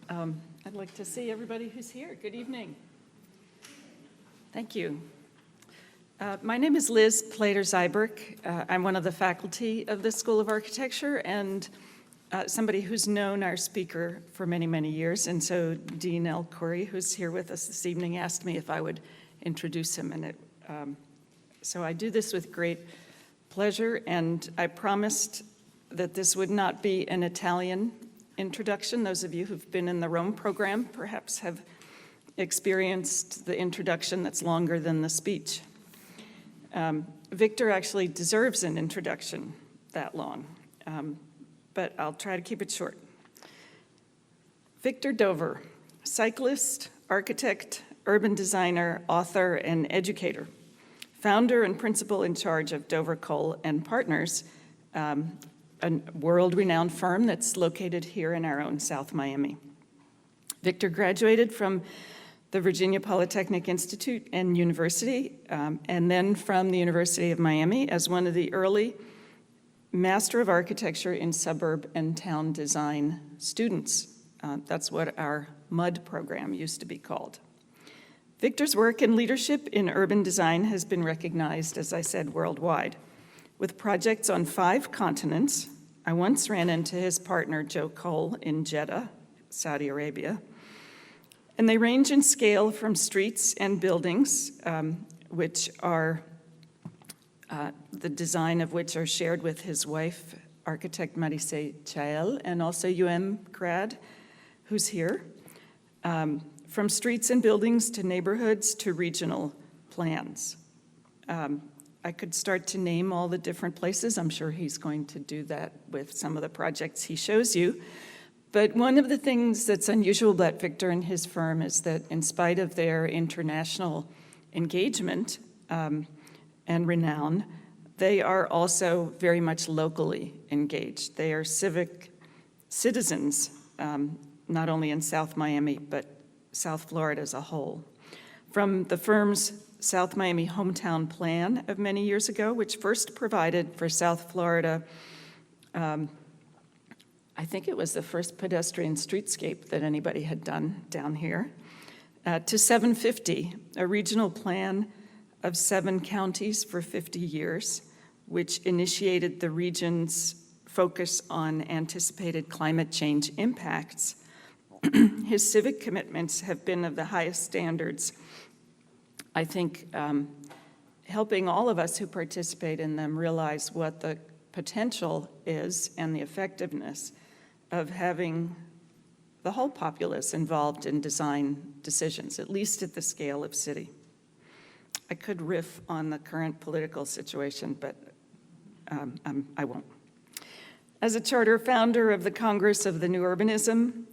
I'd like to see everybody who's here. Good evening. Thank you. My name is Liz Plater-Zyberk. I'm one of the faculty of the School of Architecture and somebody who's known our speaker for many, many years. And so Dean L. Corey, who's here with us this evening, asked me if I would introduce him. And so I do this with great pleasure, and I promised that this would not be an Italian introduction. Those of you who've been in the Rome program perhaps have experienced the introduction that's longer than the speech. Victor actually deserves an introduction that long, but I'll try to keep it short. Victor Dover, cyclist, architect, urban designer, author, and educator, founder and principal in charge of Dover Kohl Partners, a world-renowned firm that's located here in our own South Miami. Victor graduated from the Virginia Polytechnic Institute and University, and then from the University of Miami as one of the early Master of Architecture in Suburb and Town Design students. That's what our MUD program used to be called. Victor's work and leadership in urban design has been recognized, as I said, worldwide. With projects on 5 continents, I once ran into his partner, Joe Kohl, in Jeddah, Saudi Arabia. And they range in scale from streets and buildings, which are, the design of which are shared with his wife, architect Marise Chael, and also grad, who's here. From streets and buildings to neighborhoods to regional plans. I could start to name all the different places. I'm sure he's going to do that with some of the projects he shows you. But one of the things that's unusual about Victor and his firm is that in spite of their international engagement and renown, they are also very much locally engaged. They are civic citizens, not only in South Miami, but South Florida as a whole. From the firm's South Miami hometown plan of many years ago, which first provided for South Florida, I think it was the first pedestrian streetscape that anybody had done down here, to 750, a regional plan of 7 counties for 50 years, which initiated the region's focus on anticipated climate change impacts. His civic commitments have been of the highest standards, I think, helping all of us who participate in them realize what the potential is and the effectiveness of having the whole populace involved in design decisions, at least at the scale of city. I could riff on the current political situation, but I won't. As a charter founder of the Congress of the New Urbanism,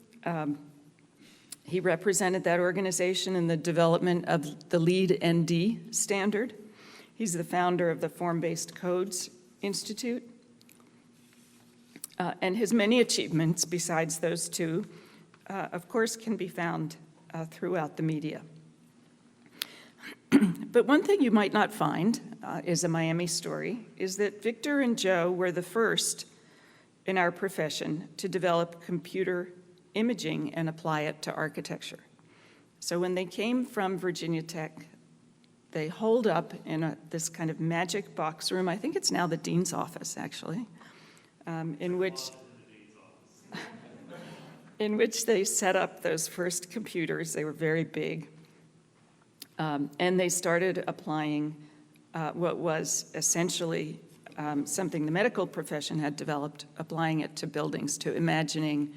he represented that organization in the development of the LEED ND standard. He's the founder of the Form-Based Codes Institute. And his many achievements, besides those 2, of course, can be found throughout the media. But one thing you might not find is a Miami story, is that Victor and Joe were the first in our profession to develop computer imaging and apply it to architecture. So when they came from Virginia Tech, they holed up in this kind of magic box room. I think it's now the dean's office, actually, in which they set up those first computers. They were very big. And they started applying what was essentially something the medical profession had developed, applying it to buildings, to imagining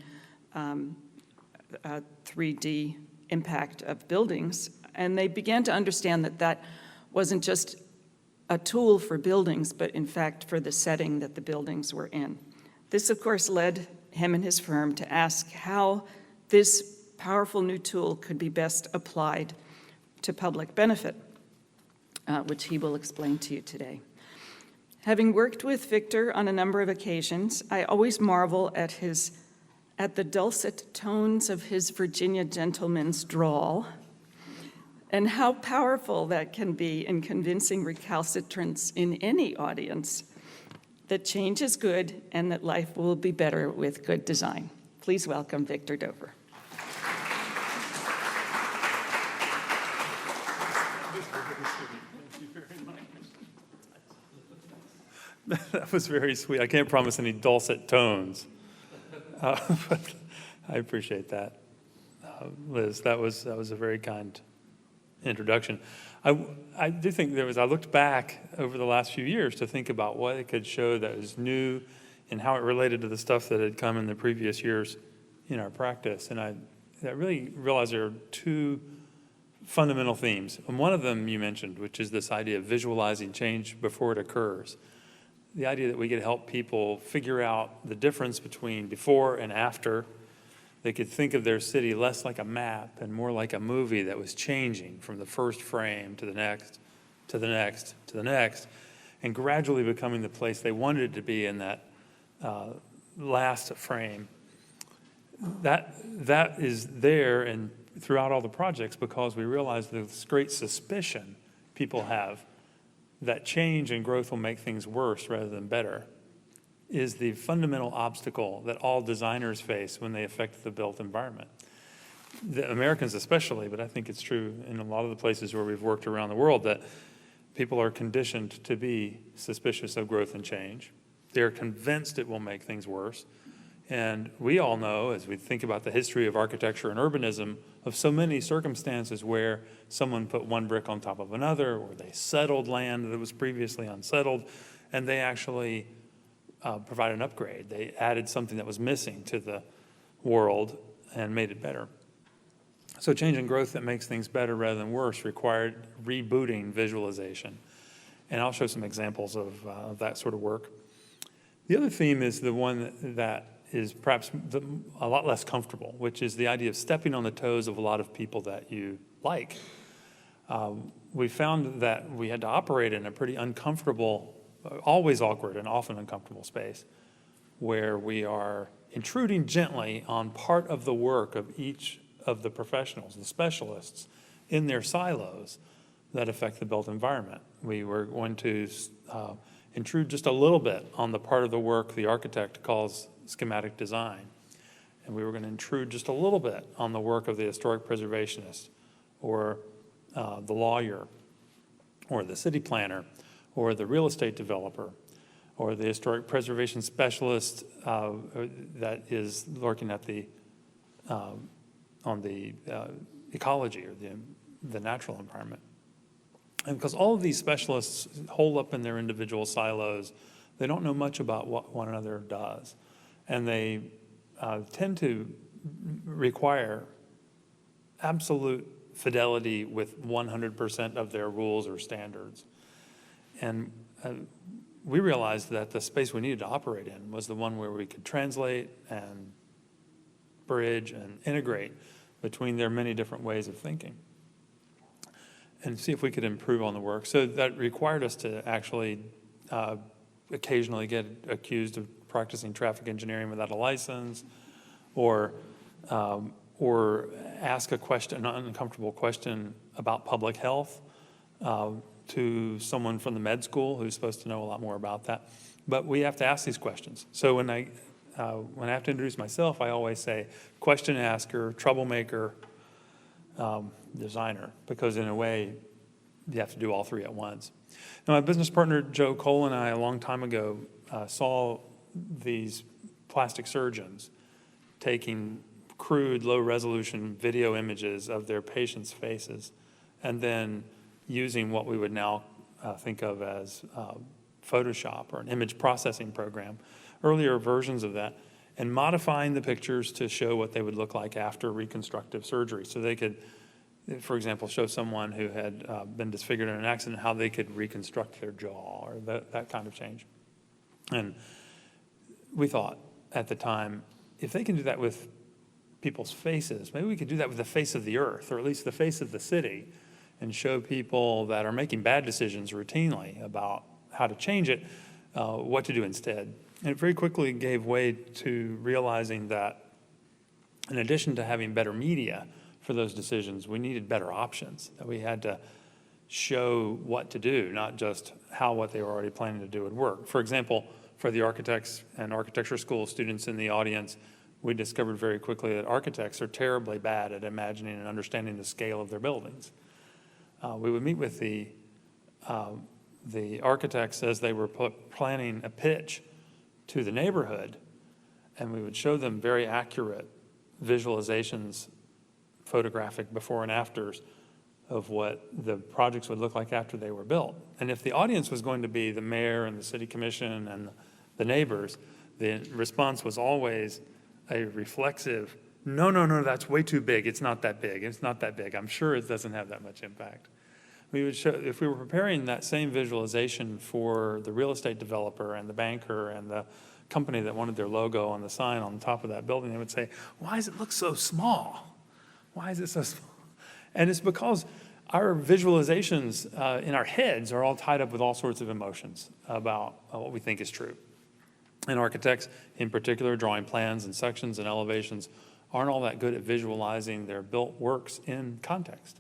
3D impact of buildings. And they began to understand that that wasn't just a tool for buildings, but in fact for the setting that the buildings were in. This, of course, led him and his firm to ask how this powerful new tool could be best applied to public benefit, which he will explain to you today. Having worked with Victor on a number of occasions, I always marvel at the dulcet tones of his Virginia gentleman's drawl, and how powerful that can be in convincing recalcitrants in any audience that change is good and that life will be better with good design. Please welcome Victor Dover. Thank you very much. That was very sweet. I can't promise any dulcet tones, but I appreciate that, Liz. That was a very kind introduction. I do think I looked back over the last few years to think about what it could show that was new and how it related to the stuff that had come in the previous years in our practice. And I really realized there are two fundamental themes. And one of them you mentioned, which is this idea of visualizing change before it occurs. The idea that we could help people figure out the difference between before and after. They could think of their city less like a map and more like a movie that was changing from the first frame to the next, to the next, to the next, and gradually becoming the place they wanted it to be in that last frame. That is there and throughout all the projects because we realize this great suspicion people have that change and growth will make things worse rather than better is the fundamental obstacle that all designers face when they affect the built environment. The Americans especially, but I think it's true in a lot of the places where we've worked around the world, that people are conditioned to be suspicious of growth and change. They're convinced it will make things worse. And we all know, as we think about the history of architecture and urbanism, of so many circumstances where someone put one brick on top of another, or they settled land that was previously unsettled, and they actually provide an upgrade. They added something that was missing to the world and made it better. So change and growth that makes things better rather than worse required rebooting visualization. And I'll show some examples of that sort of work. The other theme is the one that is perhaps a lot less comfortable, which is the idea of stepping on the toes of a lot of people that you like. We found that we had to operate in a pretty uncomfortable, always awkward and often uncomfortable space where we are intruding gently on part of the work of each of the professionals, the specialists, in their silos that affect the built environment. We were going to intrude just a little bit on the part of the work the architect calls schematic design. And we were going to intrude just a little bit on the work of the historic preservationist or the lawyer or the city planner or the real estate developer or the historic preservation specialist that is looking at the on the ecology or the natural environment. And because all of these specialists hole up in their individual silos, they don't know much about what one another does. And they tend to require absolute fidelity with 100% of their rules or standards. And we realized that the space we needed to operate in was the one where we could translate and bridge and integrate between their many different ways of thinking and see if we could improve on the work. So that required us to actually occasionally get accused of practicing traffic engineering without a license, or ask a question, an uncomfortable question about public health to someone from the med school who's supposed to know a lot more about that. But we have to ask these questions. So when I have to introduce myself, I always say question asker, troublemaker, designer, because in a way, you have to do all three at once. Now, my business partner, Joe Kohl, and I, a long time ago, saw these plastic surgeons taking crude, low-resolution video images of their patients' faces and then using what we would now think of as Photoshop or an image processing program, earlier versions of that, and modifying the pictures to show what they would look like after reconstructive surgery. So they could, for example, show someone who had been disfigured in an accident how they could reconstruct their jaw or that kind of change. And we thought at the time, if they can do that with people's faces, maybe we could do that with the face of the earth, or at least the face of the city, and show people that are making bad decisions routinely about how to change it, what to do instead. And it very quickly gave way to realizing that in addition to having better media for those decisions, we needed better options, that we had to show what to do, not just how what they were already planning to do would work. For example, for the architects and architecture school students in the audience, we discovered very quickly that architects are terribly bad at imagining and understanding the scale of their buildings. we would meet with the architects as they were planning a pitch to the neighborhood, and we would show them very accurate visualizations, photographic before and afters of what the projects would look like after they were built. And if the audience was going to be the mayor and the city commission and the neighbors, the response was always a reflexive, no, no, no, that's way too big. It's not that big. It's not that big. I'm sure it doesn't have that much impact. We would show, if we were preparing that same visualization for the real estate developer and the banker and the company that wanted their logo on the sign on the top of that building, they would say, why does it look so small? Why is it so small? And it's because our visualizations in our heads are all tied up with all sorts of emotions about what we think is true. And architects, in particular, drawing plans and sections and elevations, aren't all that good at visualizing their built works in context.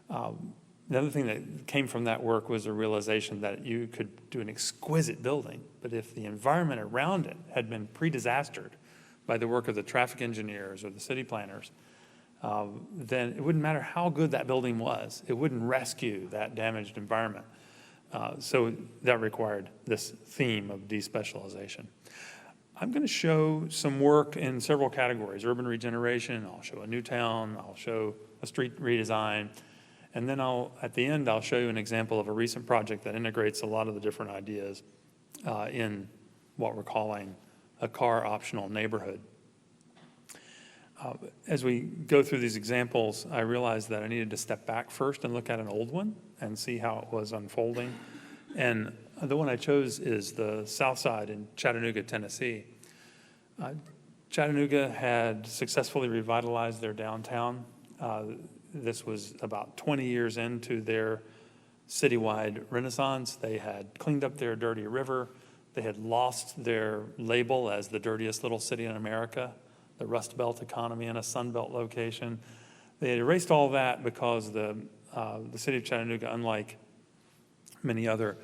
The other thing that came from that work was a realization that you could do an exquisite building, but if the environment around it had been pre-disastered by the work of the traffic engineers or the city planners, then it wouldn't matter how good that building was. It wouldn't rescue that damaged environment. So that required this theme of despecialization. I'm going to show some work in several categories: urban regeneration, I'll show a new town, I'll show a street redesign, and then at the end, I'll show you an example of a recent project that integrates a lot of the different ideas in what we're calling a car-optional neighborhood. As we go through these examples, I realized that I needed to step back first and look at an old one and see how it was unfolding. And the one I chose is the South Side in Chattanooga, Tennessee. Chattanooga had successfully revitalized their downtown. This was about 20 years into their citywide renaissance. They had cleaned up their dirty river. They had lost their label as the dirtiest little city in America, the Rust Belt economy in a Sun Belt location. They had erased all that because the city of Chattanooga, unlike many other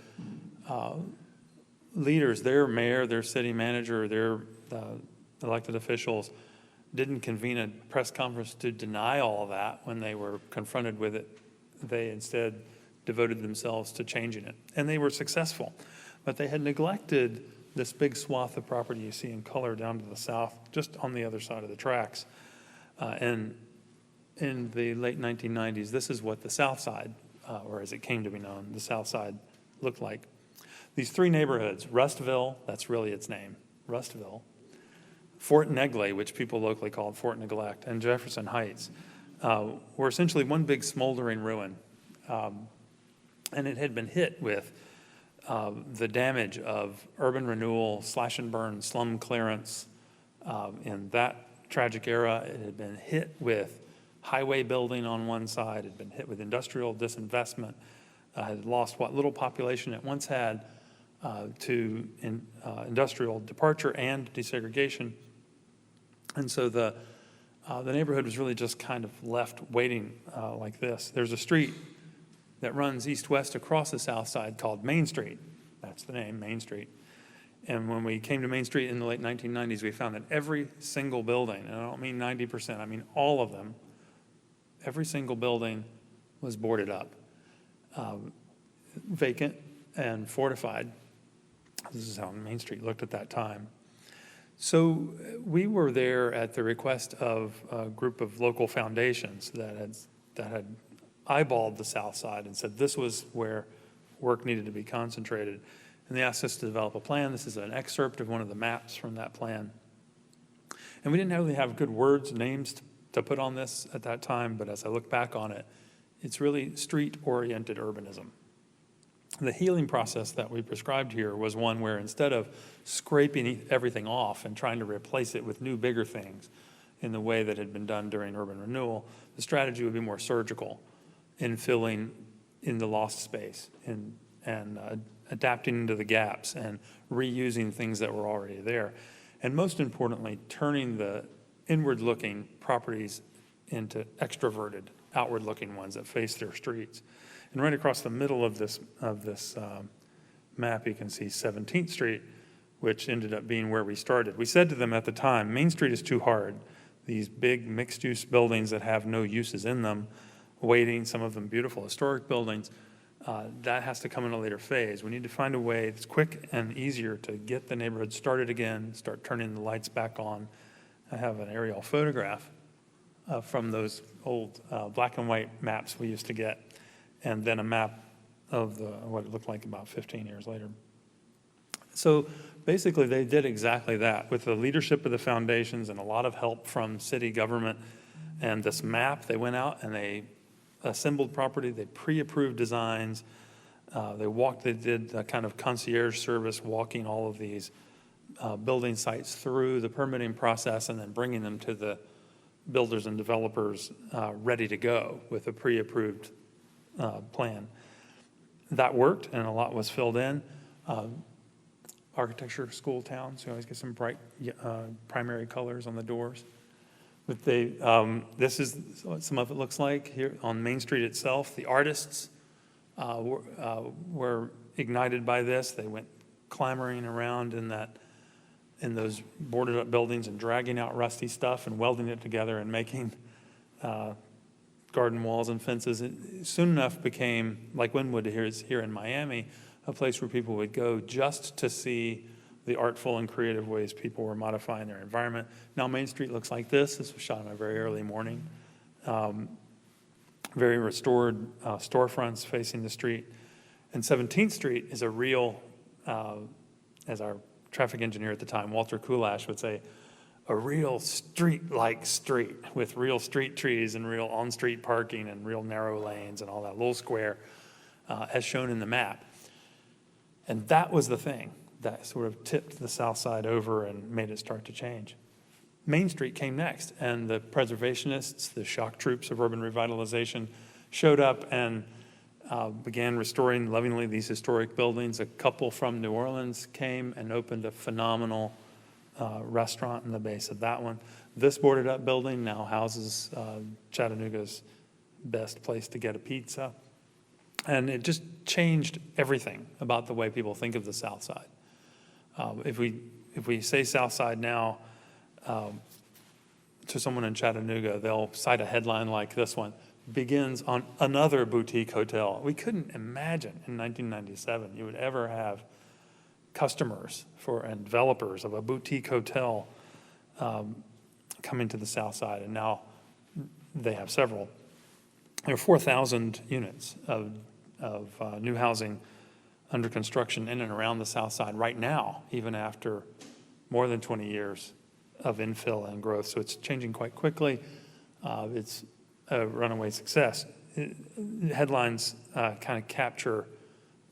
leaders, their mayor, their city manager, their elected officials didn't convene a press conference to deny all of that when they were confronted with it. They instead devoted themselves to changing it. And they were successful. But they had neglected this big swath of property you see in color down to the south, just on the other side of the tracks. And in the late 1990s, this is what the South Side, or as it came to be known, the South Side looked like. These three neighborhoods, Rustville, that's really its name, Rustville, Fort Negley, which people locally called Fort Neglect, and Jefferson Heights, were essentially one big smoldering ruin. And it had been hit with the damage of urban renewal, slash and burn, slum clearance. In that tragic era, it had been hit with highway building on one side, it had been hit with industrial disinvestment, had lost what little population it once had to industrial departure and desegregation. And so the neighborhood was really just kind of left waiting like this. There's a street that runs east-west across the South Side called Main Street. That's the name, Main Street. And when we came to Main Street in the late 1990s, we found that every single building, and I don't mean 90%, I mean all of them, every single building was boarded up, vacant and fortified. This is how Main Street looked at that time. So we were there at the request of a group of local foundations that had eyeballed the South Side and said this was where work needed to be concentrated. And they asked us to develop a plan. This is an excerpt of one of the maps from that plan. And we didn't really have good words, names to put on this at that time, but as I look back on it, it's really street-oriented urbanism. The healing process that we prescribed here was one where instead of scraping everything off and trying to replace it with new, bigger things in the way that had been done during urban renewal, the strategy would be more surgical in filling in the lost space and adapting into the gaps and reusing things that were already there. And most importantly, turning the inward-looking properties into extroverted, outward-looking ones that face their streets. And right across the middle of this map, you can see 17th Street, which ended up being where we started. We said to them at the time, Main Street is too hard. These big mixed-use buildings that have no uses in them waiting, some of them beautiful historic buildings. That has to come in a later phase. We need to find a way that's quick and easier to get the neighborhood started again, start turning the lights back on. I have an aerial photograph from those old black and white maps we used to get, and then a map of what it looked like about 15 years later. So basically, they did exactly that with the leadership of the foundations and a lot of help from city government. And this map, they went out and they assembled property, they pre-approved designs, they did a kind of concierge service, walking all of these building sites through the permitting process and then bringing them to the builders and developers ready to go with a pre-approved plan. That worked, and a lot was filled in. Architecture school town, so you always get some bright primary colors on the doors. But this is what some of it looks like here on Main Street itself. The artists were ignited by this. They went clamoring around in those boarded up buildings and dragging out rusty stuff and welding it together and making garden walls and fences. It soon enough became, like Wynwood here in Miami, a place where people would go just to see the artful and creative ways people were modifying their environment. Now Main Street looks like this. This was shot on a very early morning. Very restored storefronts facing the street. And 17th Street is a real, as our traffic engineer at the time, Walter Kulash, would say, a real street-like street with real street trees and real on-street parking and real narrow lanes and all that little square as shown in the map. And that was the thing that sort of tipped the South Side over and made it start to change. Main Street came next, and the preservationists, the shock troops of urban revitalization, showed up and began restoring lovingly these historic buildings. A couple from New Orleans came and opened a phenomenal restaurant in the base of that one. This boarded up building now houses Chattanooga's best place to get a pizza. And it just changed everything about the way people think of the South Side. If we say South Side now to someone in Chattanooga, they'll cite a headline like this one, begins on another boutique hotel. We couldn't imagine in 1997 you would ever have customers and developers of a boutique hotel coming to the South Side, and now they have several. There are 4,000 units of new housing under construction in and around the South Side right now, even after more than 20 years of infill and growth. So it's changing quite quickly. It's a runaway success. Headlines kind of capture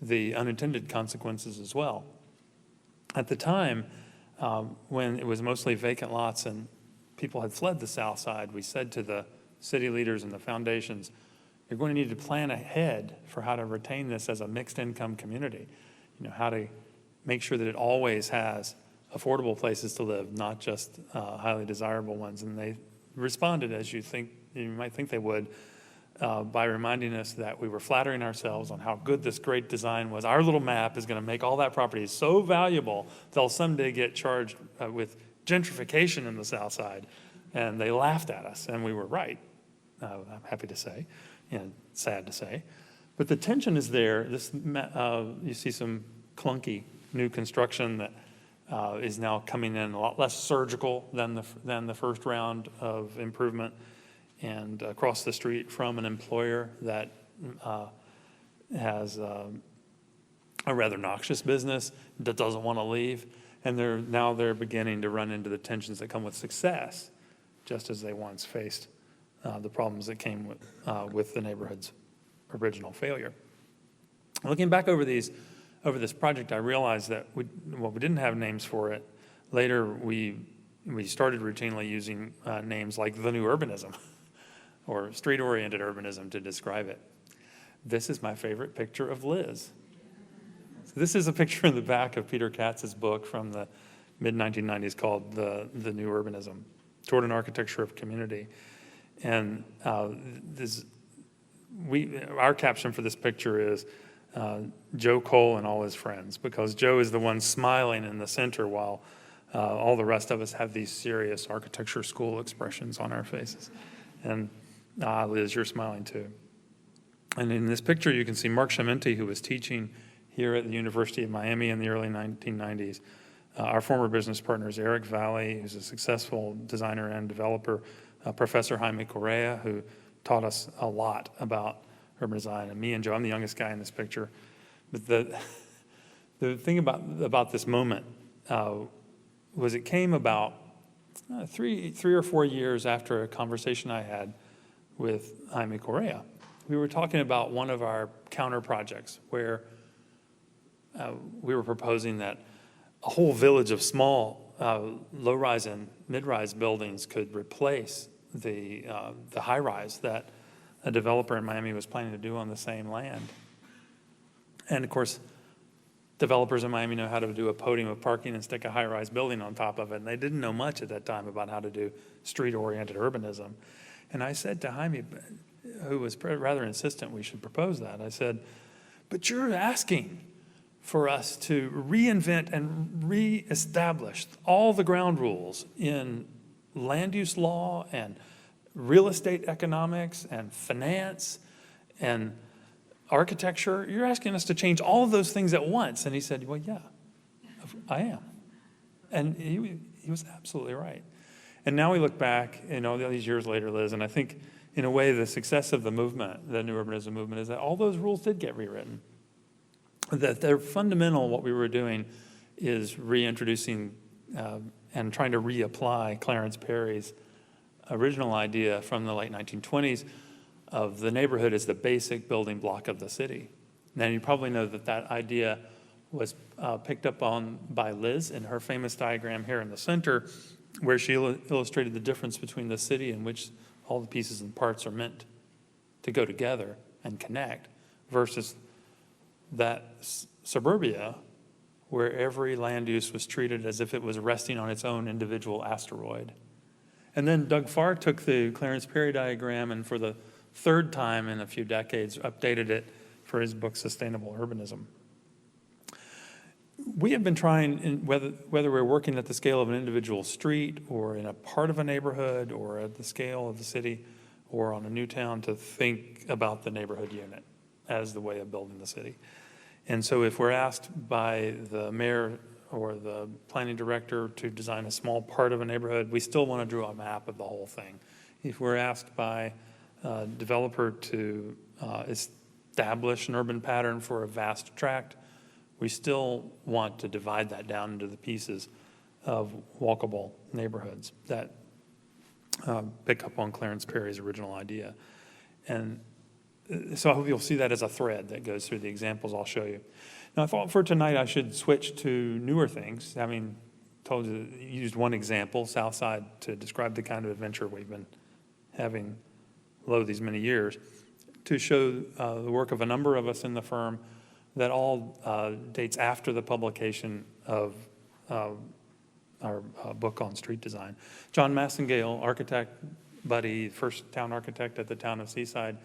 the unintended consequences as well. At the time, when it was mostly vacant lots and people had fled the South Side, we said to the city leaders and the foundations, you're going to need to plan ahead for how to retain this as a mixed income community. You know, how to make sure that it always has affordable places to live, not just highly desirable ones. And they responded, as you might think they would, by reminding us that we were flattering ourselves on how good this great design was. Our little map is going to make all that property so valuable they'll someday get charged with gentrification in the South Side. And they laughed at us, and we were right, I'm happy to say, and sad to say. But the tension is there. You see some clunky new construction that is now coming in a lot less surgical than the first round of improvement, and across the street from an employer that has a rather noxious business that doesn't want to leave, and they're beginning to run into the tensions that come with success, just as they once faced the problems that came with the neighborhood's original failure. Looking back over this project, I realized that we didn't have names for it. Later, we started routinely using names like the new urbanism or street-oriented urbanism to describe it. This is my favorite picture of Liz. So this is a picture in the back of Peter Katz's book from the mid-1990s called The New Urbanism, Toward an Architecture of Community. And our caption for this picture is Joe Kohl and all his friends, because Joe is the one smiling in the center while all the rest of us have these serious architecture school expressions on our faces. And Ah, Liz, you're smiling too. And in this picture, you can see Mark Chiamenti, who was teaching here at the University of Miami in the early 1990s. Our former business partners, Eric Valley, who's a successful designer and developer, Professor Jaime Correa, who taught us a lot about urban design, and me and Joe. I'm the youngest guy in this picture. But the thing about this moment was it came about three or 4 years after a conversation I had with Jaime Correa. We were talking about one of our counter projects where we were proposing that a whole village of small low-rise and mid-rise buildings could replace the high-rise that a developer in Miami was planning to do on the same land. And of course, developers in Miami know how to do a podium of parking and stick a high-rise building on top of it. And they didn't know much at that time about how to do street-oriented urbanism. And I said to Jaime, who was rather insistent we should propose that, I said, but you're asking for us to reinvent and reestablish all the ground rules in land use law and real estate economics and finance and architecture. You're asking us to change all of those things at once. And he said, well, yeah, I am. And he was absolutely right. And now we look back, all these years later, Liz, and I think in a way the success of the movement, the new urbanism movement, is that all those rules did get rewritten. That they're fundamental. What we were doing is reintroducing and trying to reapply Clarence Perry's original idea from the late 1920s of the neighborhood as the basic building block of the city. Now, you probably know that that idea was picked up on by Liz in her famous diagram here in the center, where she illustrated the difference between the city in which all the pieces and parts are meant to go together and connect, versus that suburbia where every land use was treated as if it was resting on its own individual asteroid. And then Doug Farr took the Clarence Perry diagram and for the third time in a few decades updated it for his book, Sustainable Urbanism. We have been trying, whether we're working at the scale of an individual street or in a part of a neighborhood or at the scale of the city or on a new town, to think about the neighborhood unit as the way of building the city. And so if we're asked by the mayor or the planning director to design a small part of a neighborhood, we still want to draw a map of the whole thing. If we're asked by a developer to establish an urban pattern for a vast tract, we still want to divide that down into the pieces of walkable neighborhoods that pick up on Clarence Perry's original idea. And so I hope you'll see that as a thread that goes through the examples I'll show you. Now, I thought for tonight I should switch to newer things. I mean, told you, used one example, Southside, to describe the kind of adventure we've been having these many years, to show the work of a number of us in the firm that all dates after the publication of our book on street design. John Massengale, architect buddy, first town architect at the town of Seaside,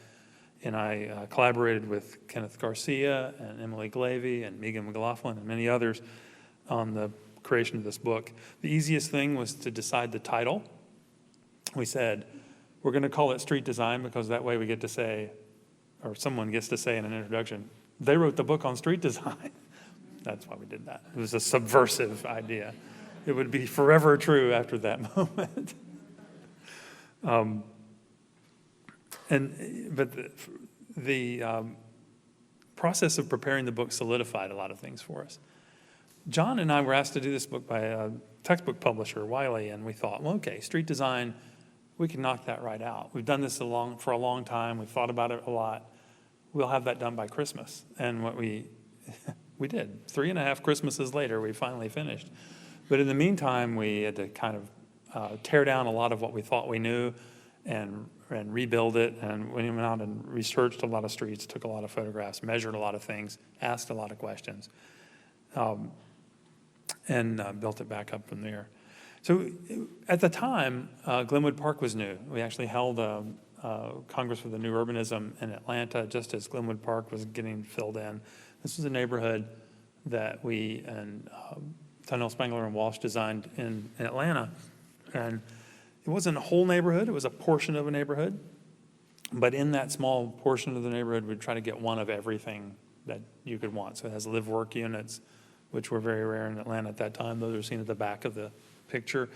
and I collaborated with Kenneth Garcia and Emily Glavey and Megan McLaughlin and many others on the creation of this book. The easiest thing was to decide the title. We said, we're going to call it Street Design because that way we get to say, or someone gets to say in an introduction, they wrote the book on street design. That's why we did that. It was a subversive idea. It would be forever true after that moment. But the process of preparing the book solidified a lot of things for us. John and I were asked to do this book by a textbook publisher, Wiley, and we thought, well, okay, street design, we can knock that right out. We've done this for a long time. We've thought about it a lot. We'll have that done by Christmas. And what we did. 3.5 Christmases later, we finally finished. But in the meantime, we had to kind of tear down a lot of what we thought we knew and rebuild it. And we went out and researched a lot of streets, took a lot of photographs, measured a lot of things, asked a lot of questions, and built it back up from there. So at the time, Glenwood Park was new. We actually held a Congress for the New Urbanism in Atlanta just as Glenwood Park was getting filled in. This was a neighborhood that we and Tunnell, Spangler, and Walsh designed in Atlanta. And it wasn't a whole neighborhood. It was a portion of a neighborhood. But in that small portion of the neighborhood, we'd try to get one of everything that you could want. So it has live-work units, which were very rare in Atlanta at that time. Those are seen at the back of the picture.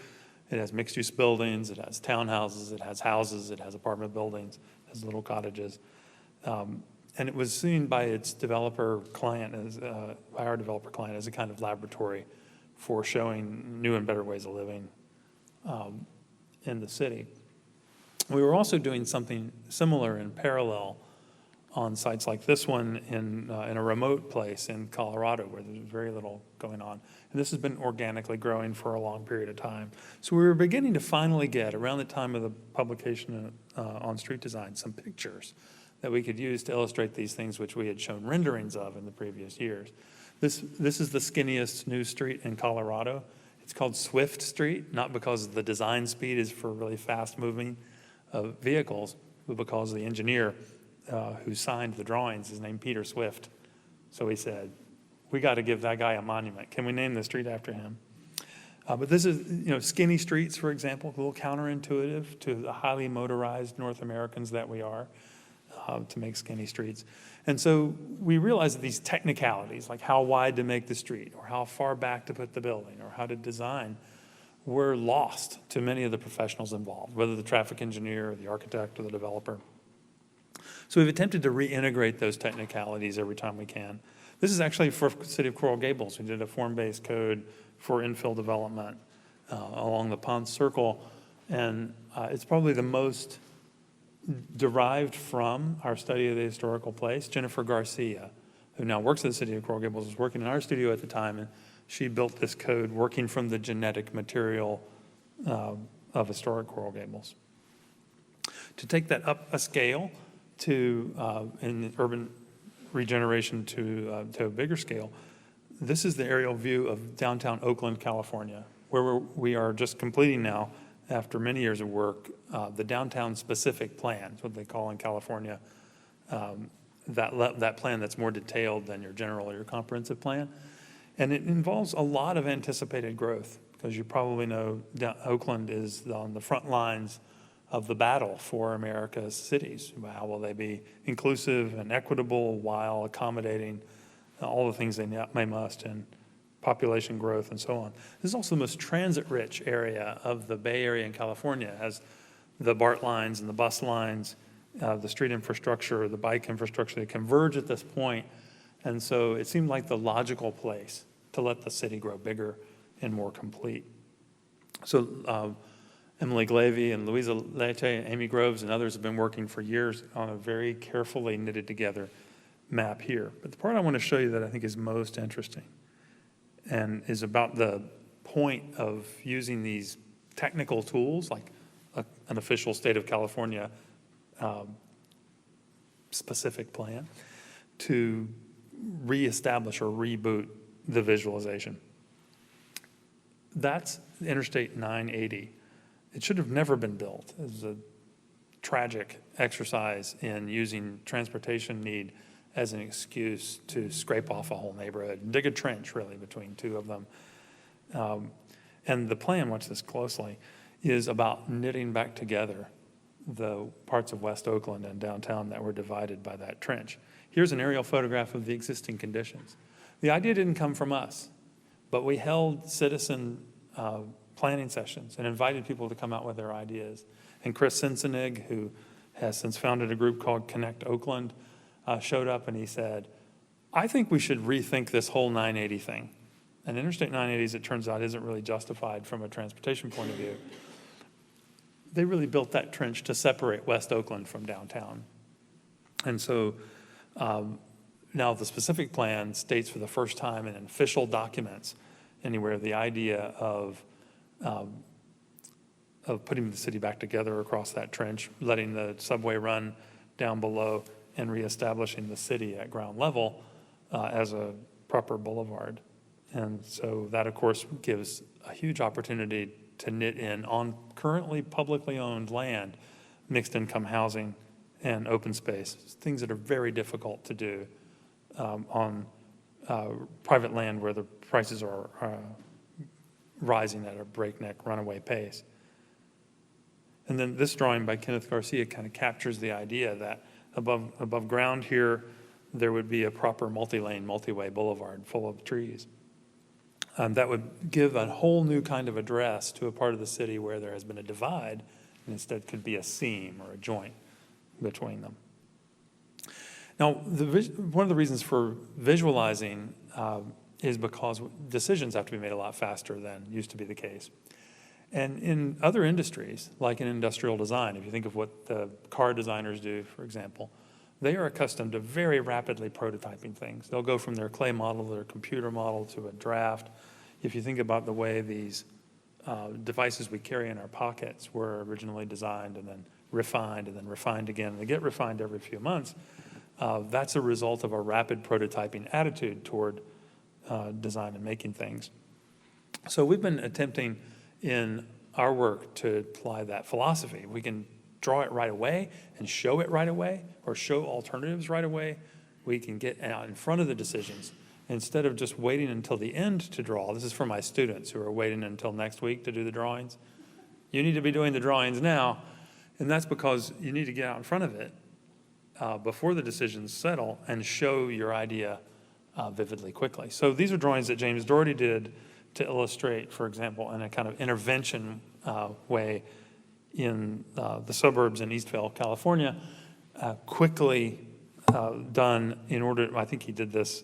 It has mixed-use buildings, it has townhouses, it has houses, it has apartment buildings, it has little cottages. And it was seen by its developer client, by our developer client, as a kind of laboratory for showing new and better ways of living in the city. We were also doing something similar in parallel on sites like this one in a remote place in Colorado where there's very little going on. And this has been organically growing for a long period of time. So we were beginning to finally get, around the time of the publication on street design, some pictures that we could use to illustrate these things which we had shown renderings of in the previous years. This is the skinniest new street in Colorado. It's called Swift Street, not because the design speed is for really fast-moving vehicles, but because the engineer who signed the drawings is named Peter Swift. So he said, we got to give that guy a monument. Can we name the street after him? But this is, skinny streets, for example, a little counterintuitive to the highly motorized North Americans that we are, to make skinny streets. And so we realized that these technicalities, like how wide to make the street, or how far back to put the building, or how to design, were lost to many of the professionals involved, whether the traffic engineer, or the architect, or the developer. So we've attempted to reintegrate those technicalities every time we can. This is actually for the city of Coral Gables. We did a form-based code for infill development along the Ponce Circle, and it's probably the most derived from our study of the historical place. Jennifer Garcia, who now works at the city of Coral Gables, was working in our studio at the time, and she built this code working from the genetic material of historic Coral Gables. To take that up a scale to in urban regeneration to a bigger scale, this is the aerial view of downtown Oakland, California, where we are just completing now, after many years of work, the downtown specific plan, what they call in California, that plan that's more detailed than your general or your comprehensive plan. And it involves a lot of anticipated growth, because you probably know Oakland is on the front lines of the battle for America's cities. How will they be inclusive and equitable while accommodating all the things they must in population growth and so on. This is also the most transit-rich area of the Bay Area in California. It has the BART lines and the bus lines, the street infrastructure, the bike infrastructure. They converge at this point. And so it seemed like the logical place to let the city grow bigger and more complete. So Emily Glavy and Louisa Leite and Amy Groves and others have been working for years on a very carefully knitted together map here. But the part I want to show you that I think is most interesting and is about the point of using these technical tools, like an official state of California specific plan, to reestablish or reboot the visualization. That's Interstate 980. It should have never been built. It was a tragic exercise in using transportation need as an excuse to scrape off a whole neighborhood and dig a trench, really, between two of them. And the plan, watch this closely, is about knitting back together the parts of West Oakland and downtown that were divided by that trench. Here's an aerial photograph of the existing conditions. The idea didn't come from us, but we held citizen planning sessions and invited people to come out with their ideas. And Chris Sensenig, who has since founded a group called Connect Oakland, showed up and he said, I think we should rethink this whole 980 thing. And Interstate 980, as it turns out, isn't really justified from a transportation point of view. They really built that trench to separate West Oakland from downtown. And so now the specific plan states for the first time in official documents anywhere the idea of putting the city back together across that trench, letting the subway run down below, and reestablishing the city at ground level as a proper boulevard. And so that, of course, gives a huge opportunity to knit in on currently publicly owned land, mixed income housing and open space, things that are very difficult to do on private land where the prices are rising at a breakneck runaway pace. And then this drawing by Kenneth Garcia kind of captures the idea that above ground here, there would be a proper multi-lane, multi-way boulevard full of trees. That would give a whole new kind of address to a part of the city where there has been a divide, and instead could be a seam or a joint between them. Now, one of the reasons for visualizing is because decisions have to be made a lot faster than used to be the case. And in other industries, like in industrial design, if you think of what the car designers do, for example, they are accustomed to very rapidly prototyping things. They'll go from their clay model to their computer model to a draft. If you think about the way these devices we carry in our pockets were originally designed and then refined again, and they get refined every few months, that's a result of a rapid prototyping attitude toward design and making things. So we've been attempting in our work to apply that philosophy. We can draw it right away and show it right away, or show alternatives right away. We can get out in front of the decisions instead of just waiting until the end to draw. This is for my students who are waiting until next week to do the drawings. You need to be doing the drawings now, and that's because you need to get out in front of it before the decisions settle and show your idea vividly quickly. So these are drawings that James Doherty did to illustrate, for example, in a kind of intervention way in the suburbs in Eastvale, California, quickly done in order, I think he did this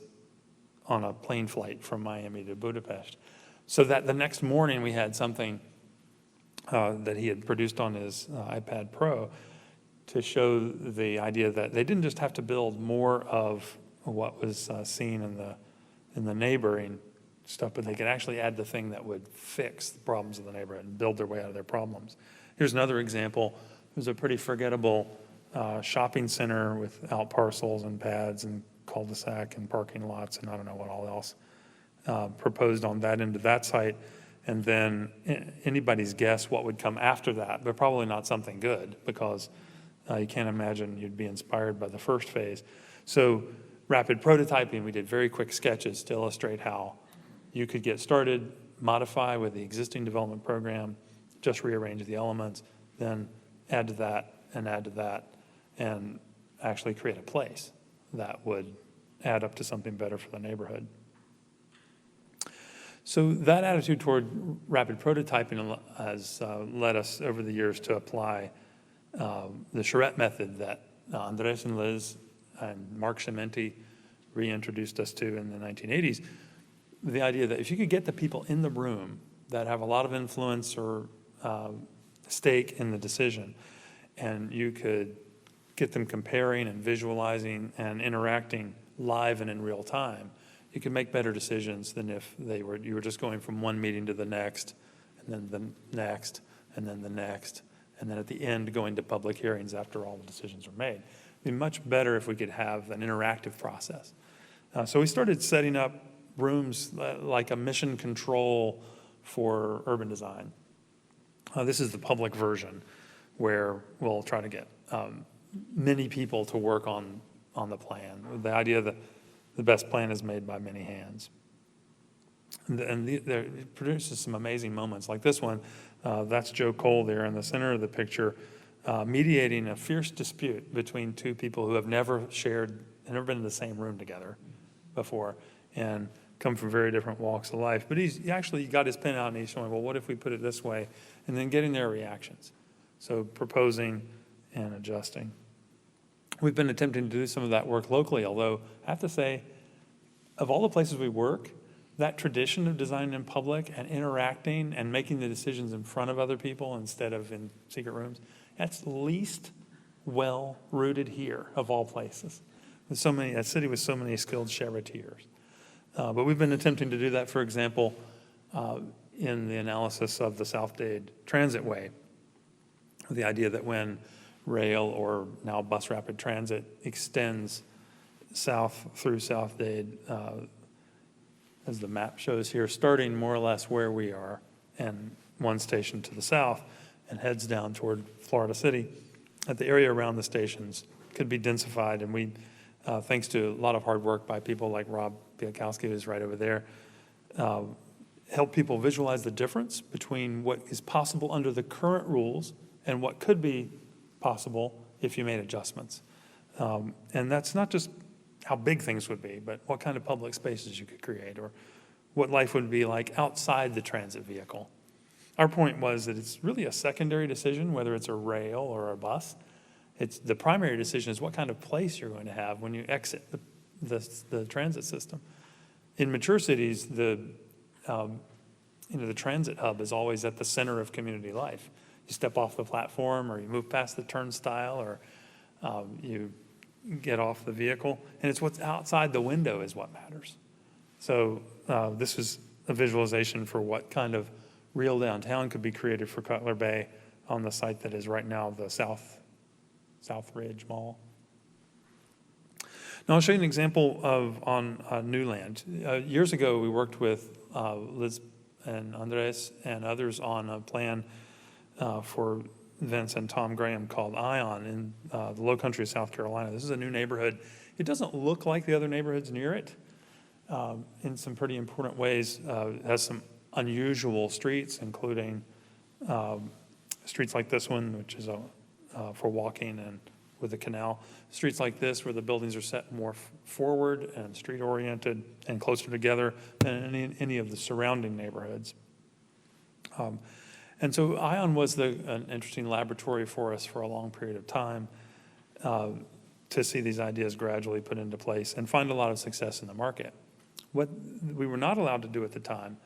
on a plane flight from Miami to Budapest, so that the next morning we had something that he had produced on his iPad Pro to show the idea that they didn't just have to build more of what was seen in the neighboring stuff, but they could actually add the thing that would fix the problems of the neighborhood and build their way out of their problems. Here's another example. It was a pretty forgettable shopping center with out parcels and pads and cul-de-sac and parking lots and I don't know what all else proposed on that end of that site. And then anybody's guess what would come after that, but probably not something good, because you can't imagine you'd be inspired by the first phase. So rapid prototyping, we did very quick sketches to illustrate how you could get started, modify with the existing development program, just rearrange the elements, then add to that, and actually create a place that would add up to something better for the neighborhood. So that attitude toward rapid prototyping has led us over the years to apply the charrette method that Andres and Liz and Mark Cementi reintroduced us to in the 1980s. The idea that if you could get the people in the room that have a lot of influence or stake in the decision, and you could get them comparing and visualizing and interacting live and in real time, you can make better decisions than if you were just going from one meeting to the next, and then the next, and then the next, and then at the end going to public hearings after all the decisions are made. It'd be much better if we could have an interactive process. So we started setting up rooms like a mission control for urban design. This is the public version, where we'll try to get many people to work on the plan. The idea that the best plan is made by many hands. It produces some amazing moments, like this one. That's Joe Kohl there in the center of the picture, mediating a fierce dispute between two people who have never been in the same room together before, and come from very different walks of life. But he actually got his pen out and he's showing, well, what if we put it this way? And then getting their reactions. So proposing and adjusting. We've been attempting to do some of that work locally, although I have to say, of all the places we work, that tradition of designing in public and interacting and making the decisions in front of other people instead of in secret rooms, that's least well rooted here of all places. With a city with so many skilled charretiers. But we've been attempting to do that, for example, in the analysis of the South Dade Transit Way. The idea that when rail, or now bus rapid transit, extends south through South Dade, as the map shows here, starting more or less where we are and one station to the south, and heads down toward Florida City, that the area around the stations could be densified. And we, thanks to a lot of hard work by people like Rob Piakowski, who's right over there, help people visualize the difference between what is possible under the current rules and what could be possible if you made adjustments. And that's not just how big things would be, but what kind of public spaces you could create, or what life would be like outside the transit vehicle. Our point was that it's really a secondary decision, whether it's a rail or a bus. The primary decision is what kind of place you're going to have when you exit the transit system. In mature cities, the transit hub is always at the center of community life. You step off the platform, or you move past the turnstile, or you get off the vehicle, and it's what's outside the window is what matters. So this is a visualization for what kind of real downtown could be created for Cutler Bay on the site that is right now the South Ridge Mall. Now I'll show you an example on new land. Years ago, we worked with Liz and Andres and others on a plan for Vince and Tom Graham called Ion in the low country of South Carolina. This is a new neighborhood. It doesn't look like the other neighborhoods near it in some pretty important ways. It has some unusual streets, including streets like this one, which is for walking and with a canal. Streets like this, where the buildings are set more forward and street-oriented and closer together than any of the surrounding neighborhoods. And so Ion was an interesting laboratory for us for a long period of time to see these ideas gradually put into place and find a lot of success in the market. What we were not allowed to do at the time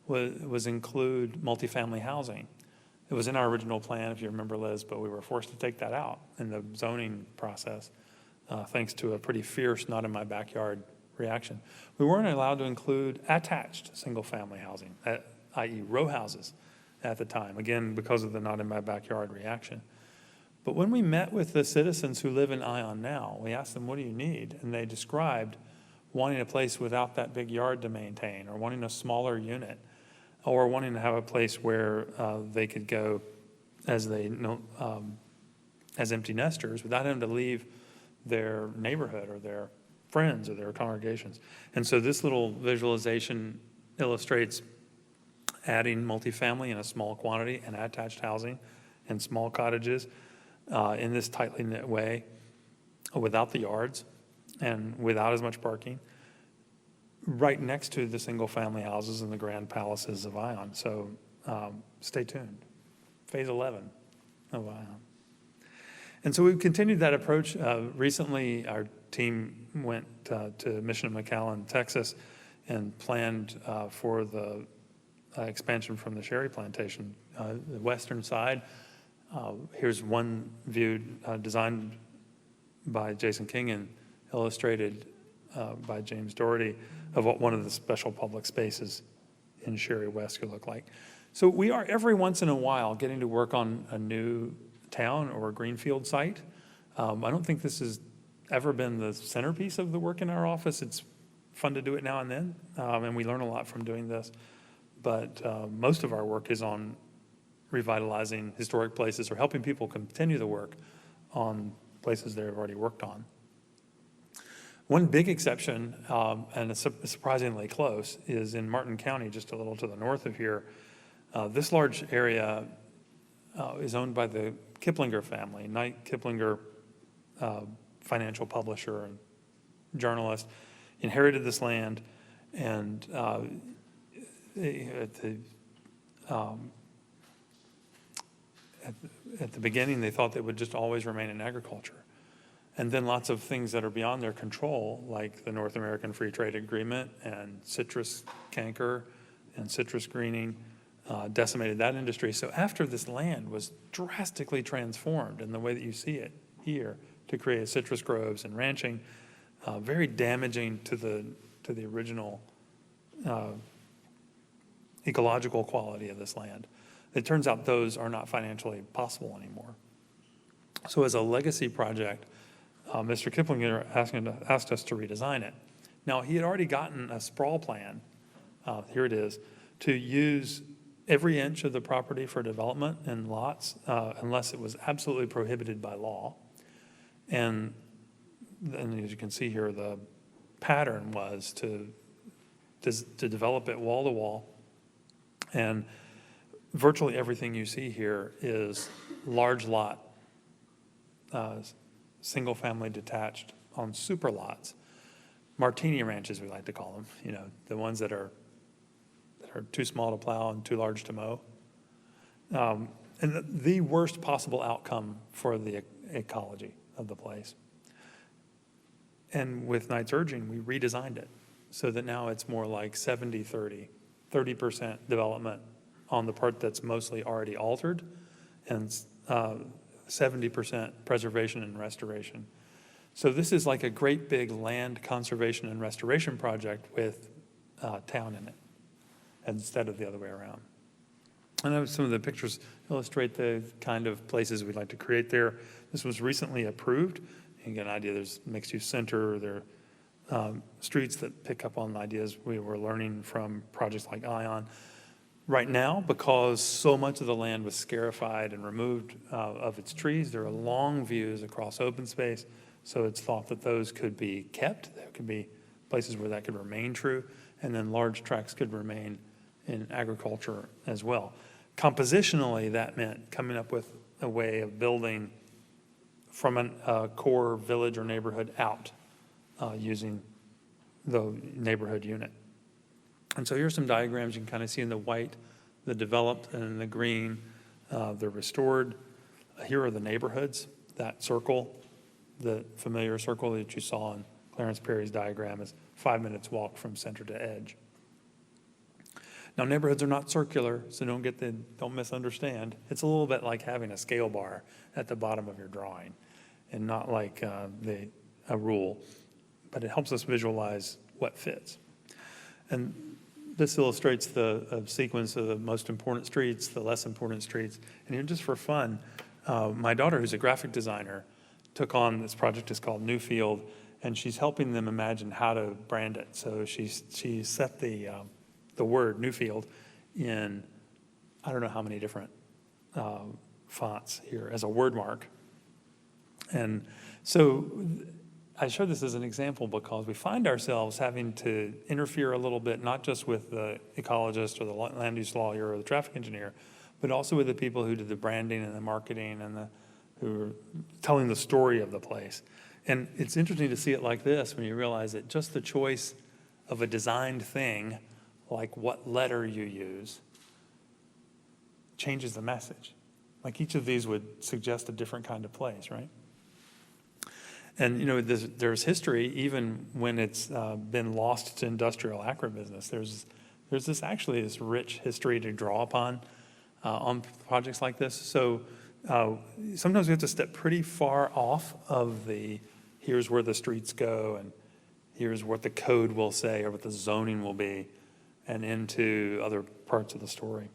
was include multifamily housing. It was in our original plan, if you remember, Liz, but we were forced to take that out in the zoning process, thanks to a pretty fierce not in my backyard reaction. We weren't allowed to include attached single-family housing, i.e. row houses at the time, again, because of the not in my backyard reaction. But when we met with the citizens who live in Ion now, we asked them, what do you need? And they described wanting a place without that big yard to maintain, or wanting a smaller unit, or wanting to have a place where they could go as empty nesters without having to leave their neighborhood or their friends or their congregations. And so this little visualization illustrates adding multifamily in a small quantity and attached housing and small cottages in this tightly knit way without the yards and without as much parking, right next to the single-family houses and the grand palaces of Ion. So stay tuned. Phase 11 of Ion. And so we've continued that approach. Recently, our team went to Mission and McAllen, Texas, and planned for the expansion from the Sherry Plantation. The western side, here's one view designed by Jason King and illustrated by James Doherty of what one of the special public spaces in Sherry West could look like. So we are every once in a while getting to work on a new town or a greenfield site. I don't think this has ever been the centerpiece of the work in our office. It's fun to do it now and then, and we learn a lot from doing this. But most of our work is on revitalizing historic places or helping people continue the work on places they've already worked on. One big exception, and it's surprisingly close, is in Martin County, just a little to the north of here. This large area is owned by the Kiplinger family. Knight Kiplinger, financial publisher and journalist, inherited this land, and at the beginning, they thought they would just always remain in agriculture. And then lots of things that are beyond their control, like the North American Free Trade Agreement and citrus canker and citrus greening, decimated that industry. So after this land was drastically transformed in the way that you see it here to create citrus groves and ranching, very damaging to the original ecological quality of this land. It turns out those are not financially possible anymore. So as a legacy project, Mr. Kiplinger asked us to redesign it. Now, he had already gotten a sprawl plan, here it is, to use every inch of the property for development and lots, unless it was absolutely prohibited by law. And as you can see here, the pattern was to develop it wall to wall. And virtually everything you see here is large lot, single-family detached on super lots, martini ranches, we like to call them, you know, the ones that are too small to plow and too large to mow. And the worst possible outcome for the ecology of the place. And with Knight's urging, we redesigned it so that now it's more like 70-30, 30% development on the part that's mostly already altered, and 70% preservation and restoration. So this is like a great big land conservation and restoration project with town in it, instead of the other way around. I know some of the pictures illustrate the kind of places we'd like to create there. This was recently approved. You can get an idea, there's mixed-use center, there are streets that pick up on ideas we were learning from projects like ION. Right now, because so much of the land was scarified and removed of its trees, there are long views across open space, so it's thought that those could be kept. There could be places where that could remain true, and then large tracts could remain in agriculture as well. Compositionally, that meant coming up with a way of building from a core village or neighborhood out using the neighborhood unit. And so here's some diagrams you can kind of see in the white, the developed, and in the green, the restored. Here are the neighborhoods. That circle, the familiar circle that you saw in Clarence Perry's diagram, is 5 minutes walk from center to edge. Now, neighborhoods are not circular, so don't misunderstand. It's a little bit like having a scale bar at the bottom of your drawing, and not like a rule, but it helps us visualize what fits. And this illustrates the sequence of the most important streets, the less important streets. And here, just for fun, my daughter, who's a graphic designer, took on this project. It's called Newfield, and she's helping them imagine how to brand it. So she set the word Newfield in, I don't know how many different fonts here as a word mark. And so I show this as an example because we find ourselves having to interfere a little bit, not just with the ecologist or the land use lawyer or the traffic engineer, but also with the people who did the branding and the marketing and who are telling the story of the place. And it's interesting to see it like this when you realize that just the choice of a designed thing, like what letter you use, changes the message. Like each of these would suggest a different kind of place, right? And you know, there's history, even when it's been lost to industrial agribusiness. There's this rich history to draw upon on projects like this. So sometimes we have to step pretty far off of here's where the streets go and here's what the code will say or what the zoning will be, and into other parts of the story.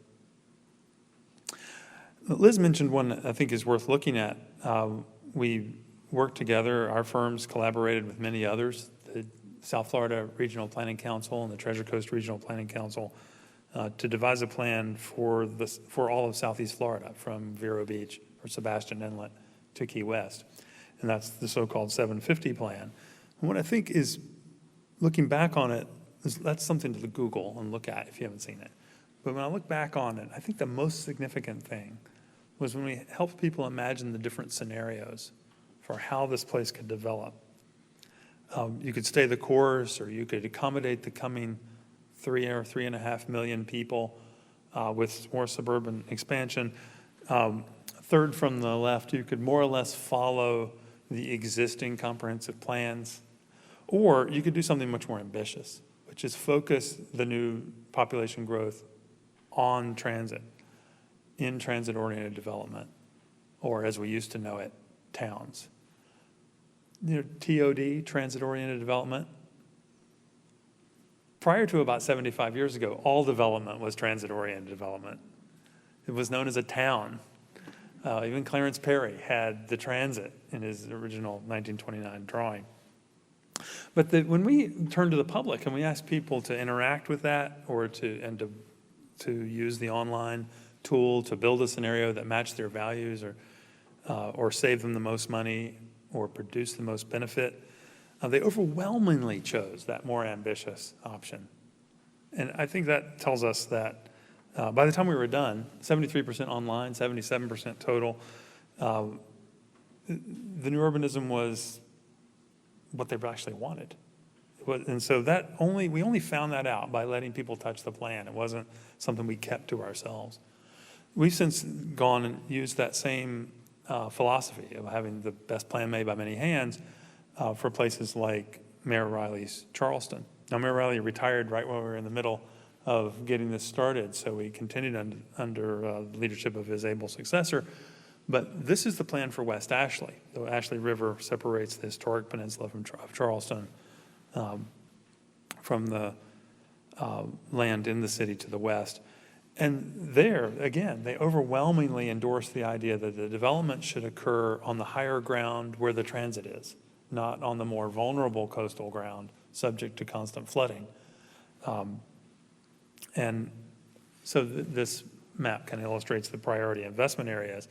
Liz mentioned one I think is worth looking at. We worked together, our firms collaborated with many others, the South Florida Regional Planning Council and the Treasure Coast Regional Planning Council, to devise a plan for all of Southeast Florida, from Vero Beach or Sebastian Inlet to Key West. And that's the so-called 750 plan. And what I think is, looking back on it, that's something to Google and look at if you haven't seen it. But when I look back on it, I think the most significant thing was when we helped people imagine the different scenarios for how this place could develop. You could stay the course, or you could accommodate the coming 3 or 3.5 million people with more suburban expansion. Third from the left, you could more or less follow the existing comprehensive plans, or you could do something much more ambitious, which is focus the new population growth on transit, in transit-oriented development, or as we used to know it, towns. You know, TOD, transit-oriented development. Prior to about 75 years ago, all development was transit-oriented development. It was known as a town. Even Clarence Perry had the transit in his original 1929 drawing. But when we turn to the public and we ask people to interact with that, or to use the online tool to build a scenario that matched their values, or save them the most money, or produce the most benefit, they overwhelmingly chose that more ambitious option. And I think that tells us that By the time we were done, 73% online, 77% total. The new urbanism was what they actually wanted. And so we only found that out by letting people touch the plan. It wasn't something we kept to ourselves. We've since gone and used that same philosophy of having the best plan made by many hands for places like Mayor Riley's Charleston. Now, Mayor Riley retired right when we were in the middle of getting this started, so we continued under the leadership of his able successor. But this is the plan for West Ashley. The Ashley River separates the historic peninsula of Charleston from the land in the city to the west. And there, again, they overwhelmingly endorse the idea that the development should occur on the higher ground where the transit is, not on the more vulnerable coastal ground subject to constant flooding. And so this map kind of illustrates the priority investment areas.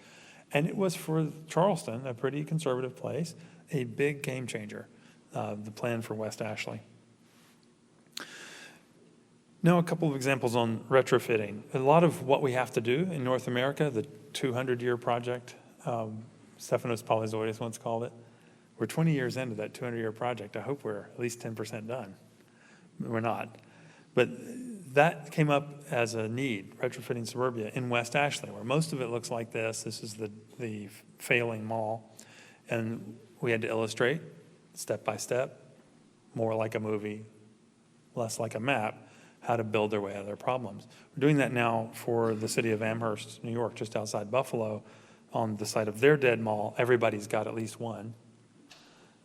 And it was for Charleston, a pretty conservative place, a big game changer, the plan for West Ashley. Now, a couple of examples on retrofitting. A lot of what we have to do in North America, the 200-year project, Stephanos Polyzoidis once called it, we're 20 years into that 200-year project. I hope we're at least 10% done. We're not. But that came up as a need, retrofitting suburbia in West Ashley, where most of it looks like this. This is the failing mall. And we had to illustrate step by step, more like a movie, less like a map, how to build their way out of their problems. We're doing that now for the city of Amherst, New York, just outside Buffalo, on the site of their dead mall. Everybody's got at least one.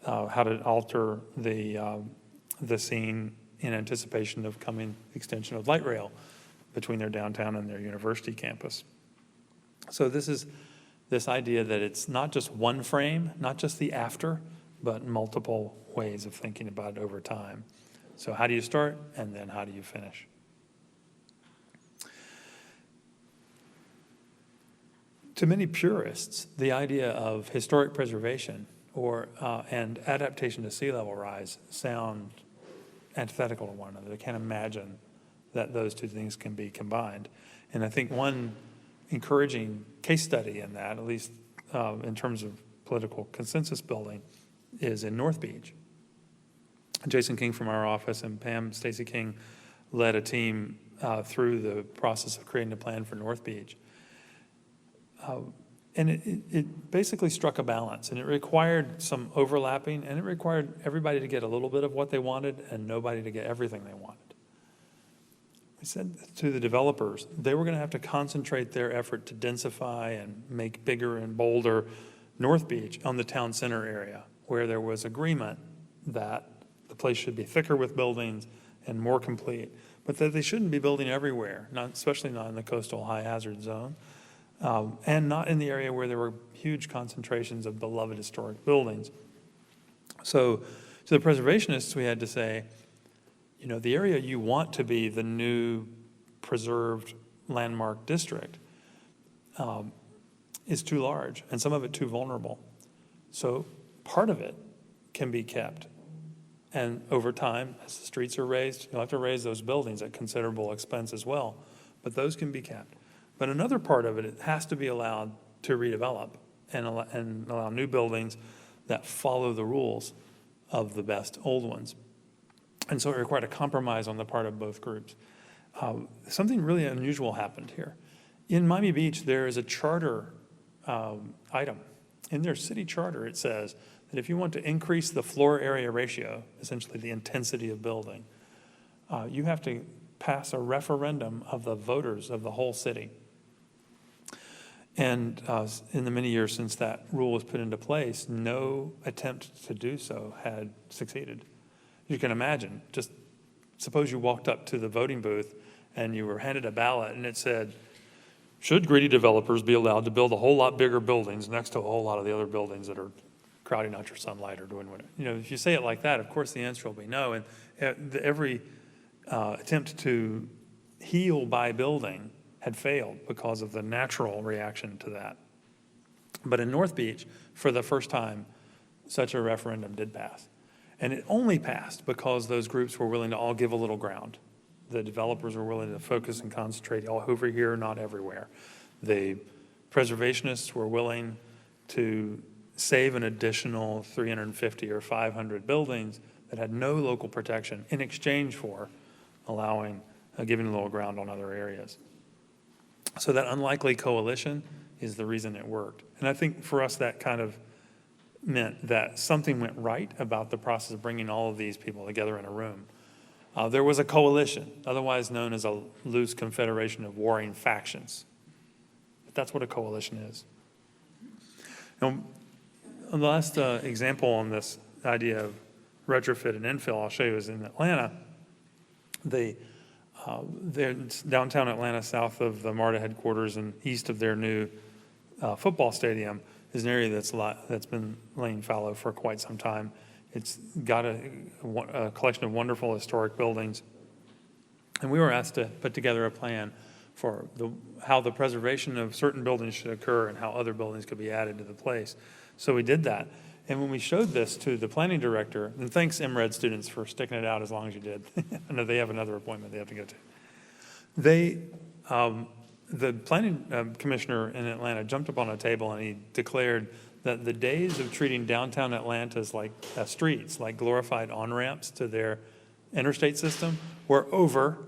How to alter the scene in anticipation of coming extension of light rail between their downtown and their university campus. So this is this idea that it's not just one frame, not just the after, but multiple ways of thinking about it over time. So how do you start, and then how do you finish? To many purists, the idea of historic preservation and adaptation to sea level rise sound antithetical to one another. They can't imagine that those two things can be combined. And I think one encouraging case study in that, at least in terms of political consensus building, is in North Beach. Jason King from our office and Pam Stacy King led a team through the process of creating a plan for North Beach. And it basically struck a balance, and it required some overlapping, and it required everybody to get a little bit of what they wanted and nobody to get everything they wanted. We said to the developers, they were going to have to concentrate their effort to densify and make bigger and bolder North Beach on the town center area, where there was agreement that the place should be thicker with buildings and more complete, but that they shouldn't be building everywhere, especially not in the coastal high hazard zone. And not in the area where there were huge concentrations of beloved historic buildings. So to the preservationists, we had to say, you know, the area you want to be the new preserved landmark district is too large, and some of it too vulnerable. So part of it can be kept. And over time, as the streets are raised, you'll have to raise those buildings at considerable expense as well. But those can be kept. But another part of it has to be allowed to redevelop and allow new buildings that follow the rules of the best old ones. And so it required a compromise on the part of both groups. Something really unusual happened here. In Miami Beach, there is a charter item. In their city charter, it says that if you want to increase the floor area ratio, essentially the intensity of building, you have to pass a referendum of the voters of the whole city. And in the many years since that rule was put into place, no attempt to do so had succeeded. You can imagine, just suppose you walked up to the voting booth and you were handed a ballot and it said, should greedy developers be allowed to build a whole lot bigger buildings next to a whole lot of the other buildings that are crowding out your sunlight or doing whatever? You know, if you say it like that, of course the answer will be no. And every attempt to heal by building had failed because of the natural reaction to that. But in North Beach, for the first time, such a referendum did pass. And it only passed because those groups were willing to all give a little ground. The developers were willing to focus and concentrate all over here, not everywhere. The preservationists were willing to save an additional 350 or 500 buildings that had no local protection in exchange for allowing, giving a little ground on other areas. So that unlikely coalition is the reason it worked. And I think for us that kind of meant that something went right about the process of bringing all of these people together in a room. There was a coalition, otherwise known as a loose confederation of warring factions. But that's what a coalition is. Now, the last example on this idea of retrofit and infill I'll show you is in Atlanta. Downtown Atlanta, south of the MARTA headquarters and east of their new football stadium, is an area that's been laying fallow for quite some time. It's got a collection of wonderful historic buildings. And we were asked to put together a plan for how the preservation of certain buildings should occur and how other buildings could be added to the place. So we did that. And when we showed this to the planning director, and thanks MRED students for sticking it out as long as you did. I know they have another appointment they have to go to. The planning commissioner in Atlanta jumped up on a table and he declared that the days of treating downtown Atlanta's like streets, like glorified on-ramps to their interstate system, were over.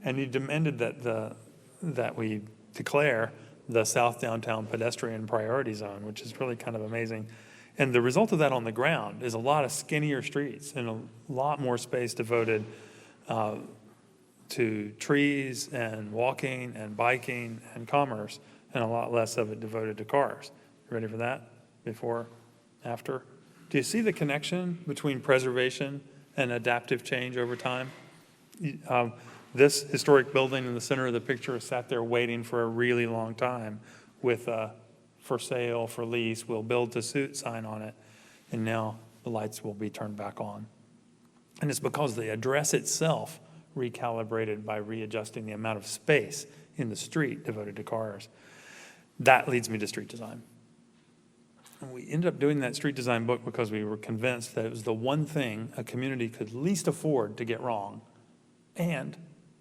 And he demanded that we declare the South Downtown Pedestrian Priority Zone, which is really kind of amazing. And the result of that on the ground is a lot of skinnier streets and a lot more space devoted to trees and walking and biking and commerce, and a lot less of it devoted to cars. You ready for that? Before, after? Do you see the connection between preservation and adaptive change over time? This historic building in the center of the picture sat there waiting for a really long time with a for sale, for lease, we'll build to suit sign on it, and now the lights will be turned back on. And it's because the address itself recalibrated by readjusting the amount of space in the street devoted to cars. That leads me to street design. And we ended up doing that street design book because we were convinced that it was the one thing a community could least afford to get wrong, and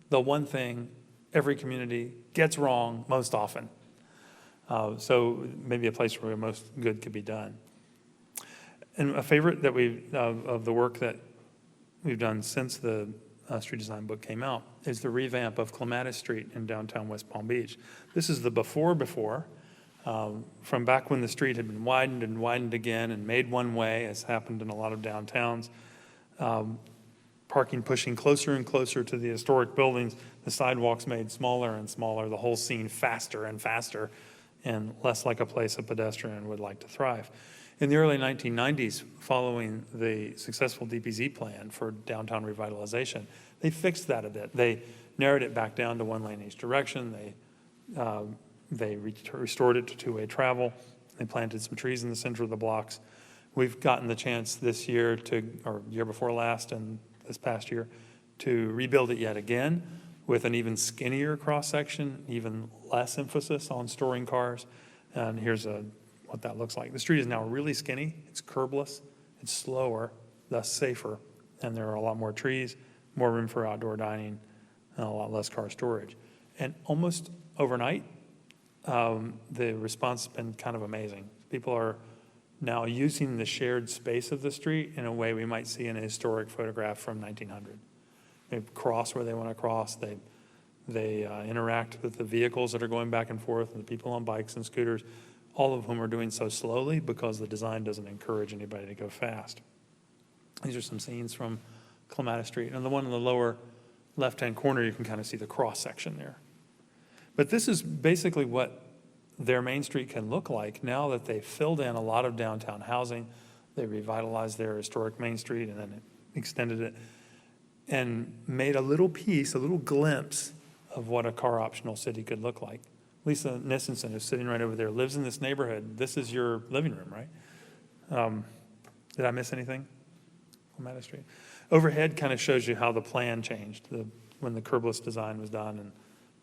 the one thing every community gets wrong most often. So maybe a place where most good could be done. And a favorite that of the work that we've done since the street design book came out is the revamp of Clematis Street in downtown West Palm Beach. This is the before, from back when the street had been widened and widened again and made one way, as happened in a lot of downtowns. Parking pushing closer and closer to the historic buildings, the sidewalks made smaller and smaller, the whole scene faster and faster, and less like a place a pedestrian would like to thrive. In the early 1990s, following the successful DPZ plan for downtown revitalization, they fixed that a bit. They narrowed it back down to one lane each direction. They restored it to two-way travel. They planted some trees in the center of the blocks. We've gotten the chance this year or year before last and this past year, to rebuild it yet again with an even skinnier cross-section, even less emphasis on storing cars. And here's what that looks like. The street is now really skinny. It's curbless. It's slower, thus safer. And there are a lot more trees, more room for outdoor dining, and a lot less car storage. And almost overnight, the response has been kind of amazing. People are now using the shared space of the street in a way we might see in a historic photograph from 1900. They cross where they want to cross. They interact with the vehicles that are going back and forth and the people on bikes and scooters, all of whom are doing so slowly because the design doesn't encourage anybody to go fast. These are some scenes from Clematis Street. And the one in the lower left-hand corner, you can kind of see the cross-section there. But this is basically what their Main Street can look like now that they've filled in a lot of downtown housing. They revitalized their historic Main Street and then extended it and made a little piece, a little glimpse of what a car-optional city could look like. Lisa Nissenson, who's sitting right over there, lives in this neighborhood. This is your living room, right? Did I miss anything? Clematis Street. Overhead kind of shows you how the plan changed when the curbless design was done and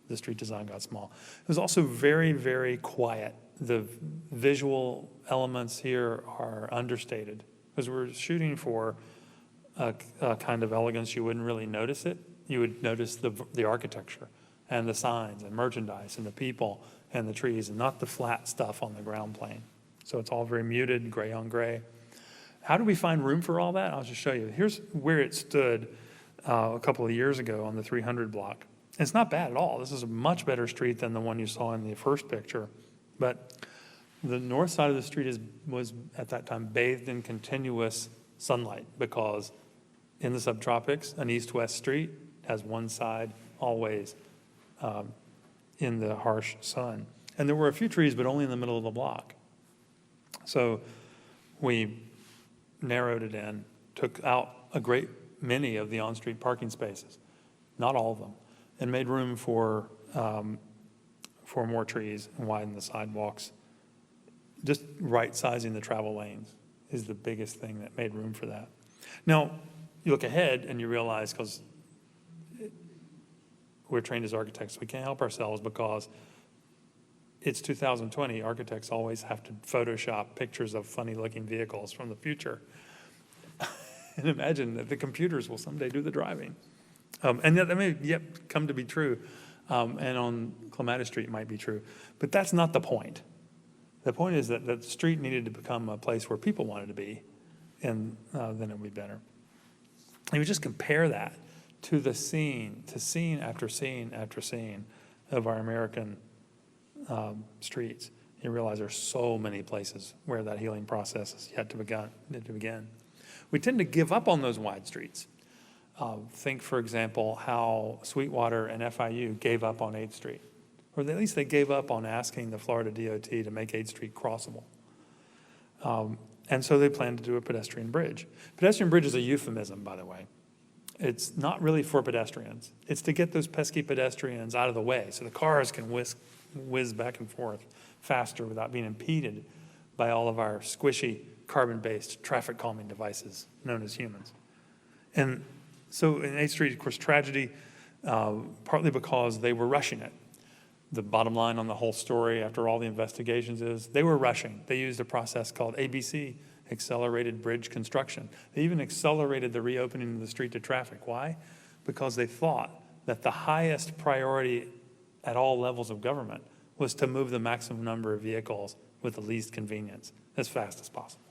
the street design got small. It was also very, very quiet. The visual elements here are understated because we're shooting for a kind of elegance you wouldn't really notice it you would notice the architecture and the signs and merchandise and the people and the trees, and not the flat stuff on the ground plane. So it's all very muted, gray on gray. How do we find room for all that? I'll just show you. Here's where it stood a couple of years ago on the 300 block. It's not bad at all. This is a much better street than the one you saw in the first picture. But the north side of the street was at that time bathed in continuous sunlight, because in the subtropics, an east-west street has one side always in the harsh sun. And there were a few trees, but only in the middle of the block. So we narrowed it in, took out a great many of the on-street parking spaces, not all of them, and made room for more trees and widened the sidewalks. Just right-sizing the travel lanes is the biggest thing that made room for that. Now, you look ahead and you realize, because we're trained as architects, we can't help ourselves, because it's 2020. Architects always have to Photoshop pictures of funny-looking vehicles from the future. And imagine that the computers will someday do the driving. And that may yet come to be true. And on Clematis Street it might be true. But that's not the point. The point is that the street needed to become a place where people wanted to be, and then it would be better. And we just compare that to scene after scene after scene of our American streets. You realize there's so many places where that healing process is yet to begin. We tend to give up on those wide streets. Think, for example, how Sweetwater and FIU gave up on 8th Street. Or at least they gave up on asking the Florida DOT to make 8th Street crossable. And so they planned to do a pedestrian bridge. Pedestrian bridge is a euphemism, by the way. It's not really for pedestrians. It's to get those pesky pedestrians out of the way so the cars can whiz back and forth faster without being impeded by all of our squishy carbon-based traffic calming devices known as humans. And so in 8th Street, of course, tragedy, partly because they were rushing it. The bottom line on the whole story after all the investigations is they were rushing. They used a process called ABC, accelerated bridge construction. They even accelerated the reopening of the street to traffic. Why? Because they thought that the highest priority at all levels of government was to move the maximum number of vehicles with the least convenience as fast as possible.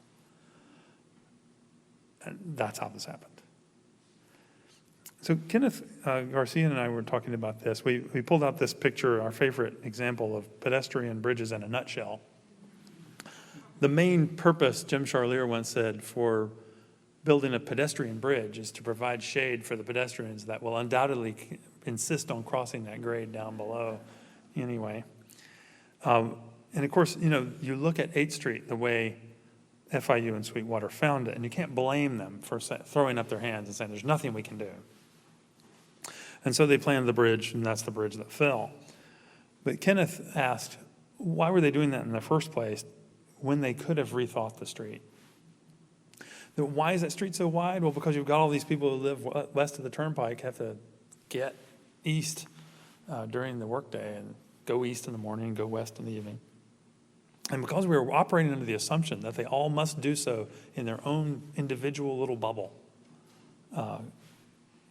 And that's how this happened. So Kenneth Garcia and I were talking about this. We pulled out this picture, our favorite example of pedestrian bridges in a nutshell. The main purpose, Jim Charlier once said, for building a pedestrian bridge is to provide shade for the pedestrians that will undoubtedly insist on crossing that grade down below anyway. And of course, you look at 8th Street the way FIU and Sweetwater found it, and you can't blame them for throwing up their hands and saying, there's nothing we can do. And so they planned the bridge, and that's the bridge that fell. But Kenneth asked, why were they doing that in the first place when they could have rethought the street? Why is that street so wide? Well, because you've got all these people who live west of the turnpike have to get east during the workday and go east in the morning and go west in the evening. And because we were operating under the assumption that they all must do so in their own individual little bubble,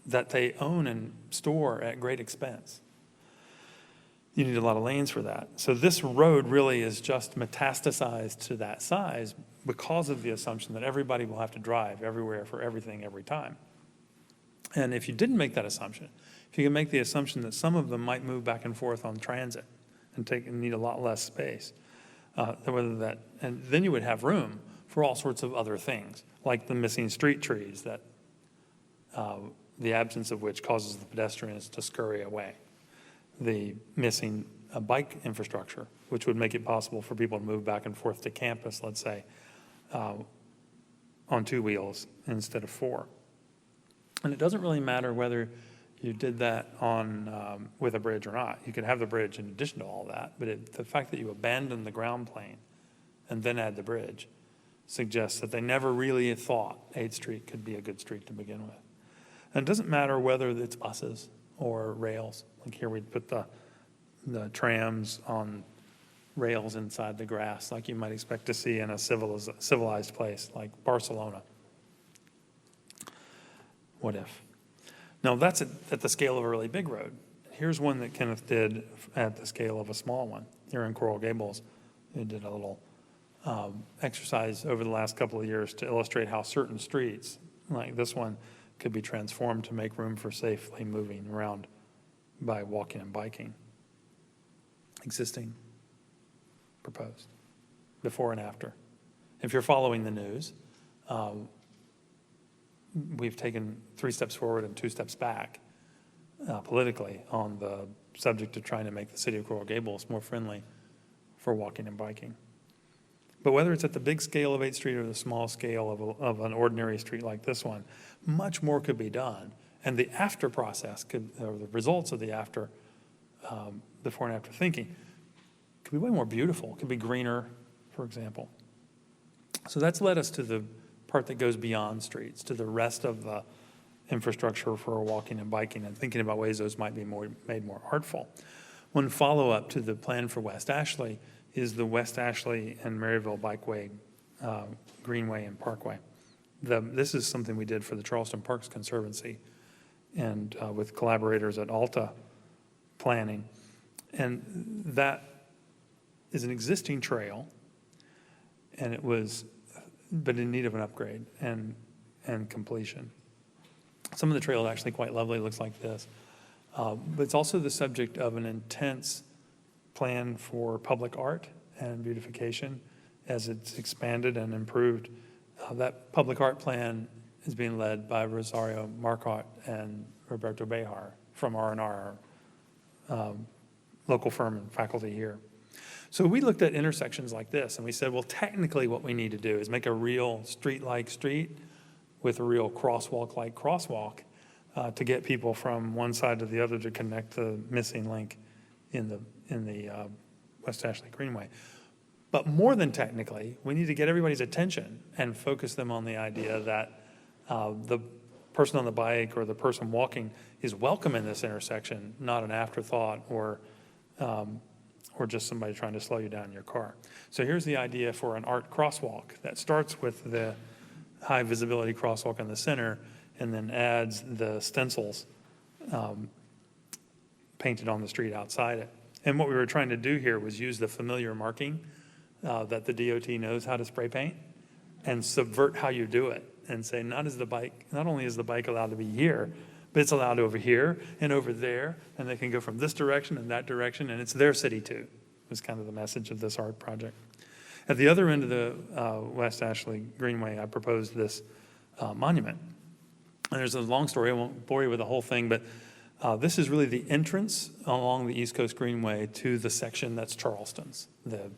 that they own and store at great expense. You need a lot of lanes for that. So this road really is just metastasized to that size because of the assumption that everybody will have to drive everywhere for everything every time. And if you didn't make that assumption, if you can make the assumption that some of them might move back and forth on transit and need a lot less space, and then you would have room for all sorts of other things, like the missing street trees that the absence of which causes the pedestrians to scurry away. The missing bike infrastructure, which would make it possible for people to move back and forth to campus, let's say, on 2 wheels instead of 4. And it doesn't really matter whether you did that on with a bridge or not. You could have the bridge in addition to all that, but the fact that you abandon the ground plane and then add the bridge suggests that they never really thought 8th Street could be a good street to begin with. And it doesn't matter whether it's buses or rails. Like here we'd put the trams on rails inside the grass like you might expect to see in a civilized place like Barcelona. What if? Now, that's at the scale of a really big road. Here's one that Kenneth did at the scale of a small one here in Coral Gables. He did a little exercise over the last couple of years to illustrate how certain streets, like this one, could be transformed to make room for safely moving around by walking and biking. Existing, proposed, before and after. If you're following the news, we've taken 3 steps forward and 2 steps back politically on the subject of trying to make the city of Coral Gables more friendly for walking and biking. But whether it's at the big scale of 8th Street or the small scale of an ordinary street like this one, much more could be done. And the after process, or the results of the after, before and after thinking, could be way more beautiful, could be greener, for example. So that's led us to the part that goes beyond streets, to the rest of the infrastructure for walking and biking, and thinking about ways those might be made more artful. One follow-up to the plan for West Ashley is the West Ashley and Maryville Bikeway, Greenway and Parkway. This is something we did for the Charleston Parks Conservancy and with collaborators at Alta Planning. And that is an existing trail, and it was, but in need of an upgrade and completion. Some of the trail is actually quite lovely. It looks like this. But it's also the subject of an intense plan for public art and beautification as it's expanded and improved. That public art plan is being led by Rosario Marcotte and Roberto Bejar from R&R, local firm and faculty here. So we looked at intersections like this and we said, well, technically what we need to do is make a real street-like street with a real crosswalk-like crosswalk to get people from one side to the other to connect the missing link in the West Ashley Greenway. But more than technically, we need to get everybody's attention and focus them on the idea that the person on the bike or the person walking is welcome in this intersection, not an afterthought or just somebody trying to slow you down in your car. So here's the idea for an art crosswalk that starts with the high visibility crosswalk in the center and then adds the stencils painted on the street outside it. And what we were trying to do here was use the familiar marking that the DOT knows how to spray paint and subvert how you do it and say not only is the bike allowed to be here, but it's allowed over here and over there, and they can go from this direction and that direction, and it's their city too, was kind of the message of this art project. At the other end of the West Ashley Greenway, I proposed this monument. And there's a long story, I won't bore you with the whole thing, but this is really the entrance along the East Coast Greenway to the section that's Charleston's, the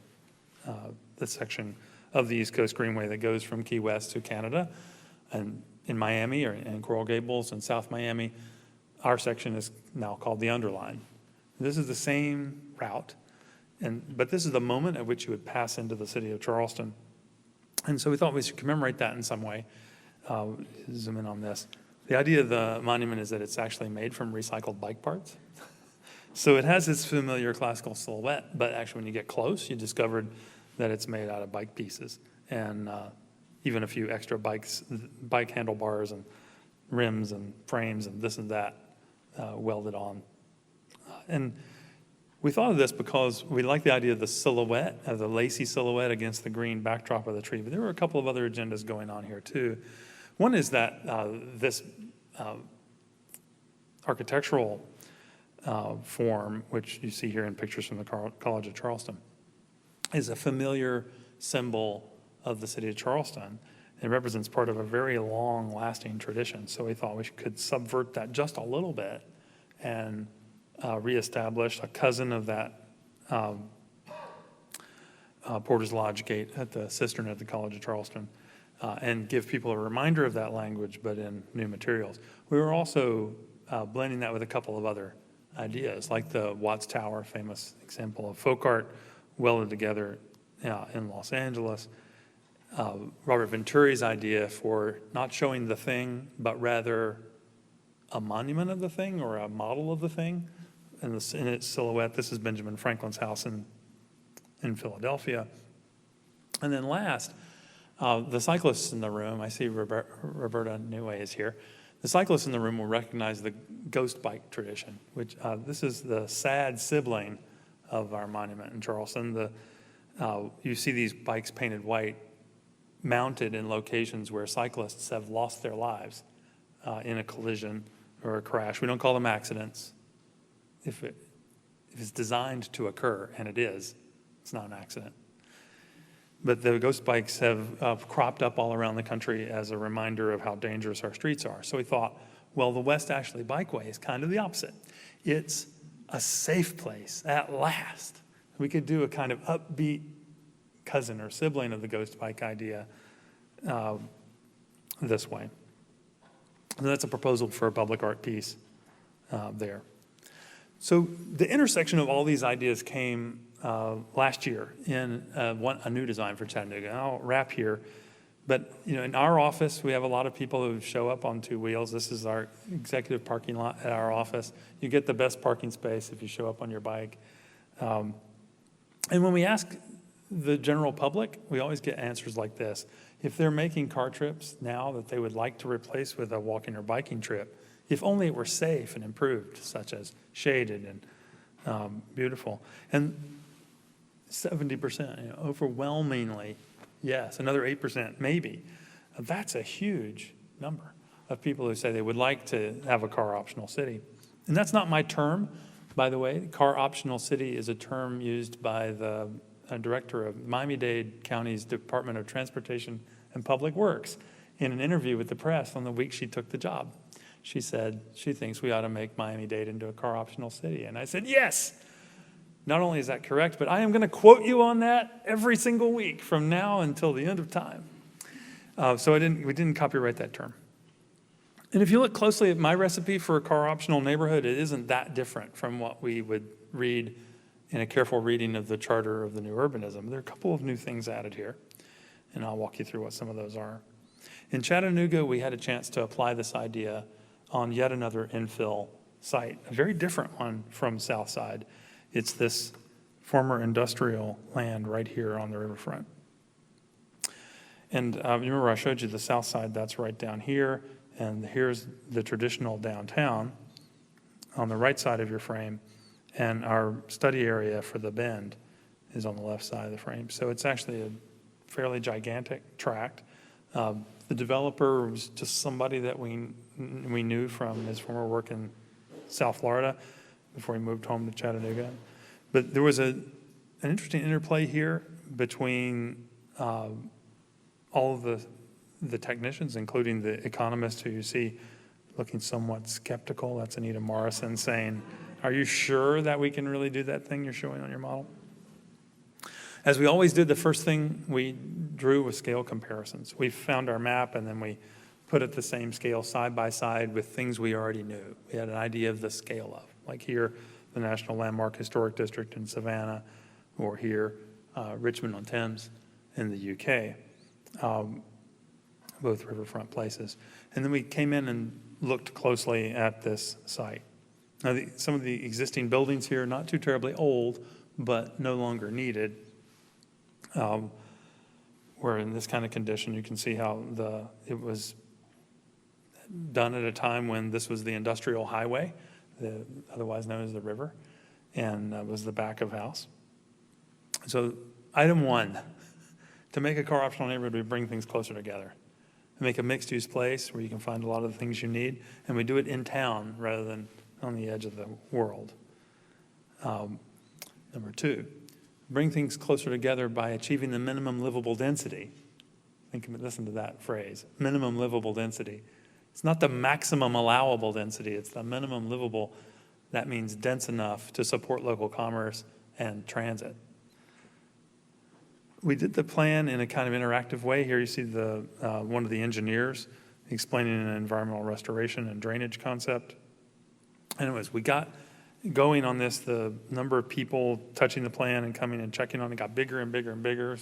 section of the East Coast Greenway that goes from Key West to Canada. And in Miami or in Coral Gables and South Miami, our section is now called the Underline. This is the same route, but this is the moment at which you would pass into the city of Charleston. And so we thought we should commemorate that in some way. Zoom in on this. The idea of the monument is that it's actually made from recycled bike parts. So it has this familiar classical silhouette, but actually when you get close, you discovered that it's made out of bike pieces and even a few extra bike handlebars and rims and frames and this and that welded on. And we thought of this because we like the idea of the silhouette, of the lacy silhouette against the green backdrop of the tree. But there were a couple of other agendas going on here too. One is that this architectural form, which you see here in pictures from the College of Charleston, is a familiar symbol of the city of Charleston. It represents part of a very long-lasting tradition. So we thought we could subvert that just a little bit and reestablish a cousin of that Porter's Lodge gate at the cistern at the College of Charleston and give people a reminder of that language, but in new materials. We were also blending that with a couple of other ideas, like the Watts Tower, famous example of folk art welded together in Los Angeles. Robert Venturi's idea for not showing the thing, but rather a monument of the thing or a model of the thing in its silhouette. This is Benjamin Franklin's house in Philadelphia. And then last, the cyclists in the room, I see Roberta Neway is here. The cyclists in the room will recognize the ghost bike tradition, which this is the sad sibling of our monument in Charleston. You see these bikes painted white, mounted in locations where cyclists have lost their lives in a collision or a crash. We don't call them accidents. If it's designed to occur, and it is, it's not an accident. But the ghost bikes have cropped up all around the country as a reminder of how dangerous our streets are. So we thought, well, the West Ashley Bikeway is kind of the opposite. It's a safe place at last. We could do a kind of upbeat cousin or sibling of the ghost bike idea this way. And that's a proposal for a public art piece there. So the intersection of all these ideas came last year in a new design for Chattanooga. And I'll wrap here. But in our office, we have a lot of people who show up on two wheels. This is our executive parking lot at our office. You get the best parking space if you show up on your bike. And when we ask the general public, we always get answers like this. If they're making car trips now that they would like to replace with a walking or biking trip, if only it were safe and improved, such as shaded and beautiful. And 70%, overwhelmingly, yes. Another 8%, maybe. That's a huge number of people who say they would like to have a car optional city. And that's not my term, by the way. Car optional city is a term used by the director of Miami-Dade County's Department of Transportation and Public Works in an interview with the press on the week she took the job. She said she thinks we ought to make Miami-Dade into a car optional city. And I said, yes. Not only is that correct, but I am going to quote you on that every single week from now until the end of time. So we didn't copyright that term. And if you look closely at my recipe for a car optional neighborhood, it isn't that different from what we would read in a careful reading of the Charter of the New Urbanism. There are a couple of new things added here, and I'll walk you through what some of those are. In Chattanooga, we had a chance to apply this idea on yet another infill site, a very different one from Southside. It's this former industrial land right here on the riverfront. And you remember I showed you the south side, that's right down here, and here's the traditional downtown on the right side of your frame, and our study area for the bend is on the left side of the frame. So it's actually a fairly gigantic tract. The developer was just somebody that we knew from his former work in South Florida before he moved home to Chattanooga. But there was an interesting interplay here between all of the technicians, including the economist who you see looking somewhat skeptical. That's Anita Morrison saying, "Are you sure that we can really do that thing you're showing on your model?" As we always did, the first thing we drew was scale comparisons. We found our map and then we put it the same scale side by side with things we already knew. We had an idea of the scale of, like here, the National Landmark Historic District in Savannah, or here, Richmond-on-Thames in the UK, both riverfront places. And then we came in and looked closely at this site. Now, some of the existing buildings here, not too terribly old, but no longer needed, were in this kind of condition. You can see how it was done at a time when this was the industrial highway, otherwise known as the river, and was the back of house. So item one, to make a car optional neighborhood, we bring things closer together. We make a mixed use place where you can find a lot of the things you need, and we do it in town rather than on the edge of the world. Number two, bring things closer together by achieving the minimum livable density. Listen to that phrase, minimum livable density. It's not the maximum allowable density, it's the minimum livable. That means dense enough to support local commerce and transit. We did the plan in a kind of interactive way. Here you see one of the engineers explaining an environmental restoration and drainage concept. Anyways, we got going on this, the number of people touching the plan and coming and checking on it got bigger and bigger and bigger.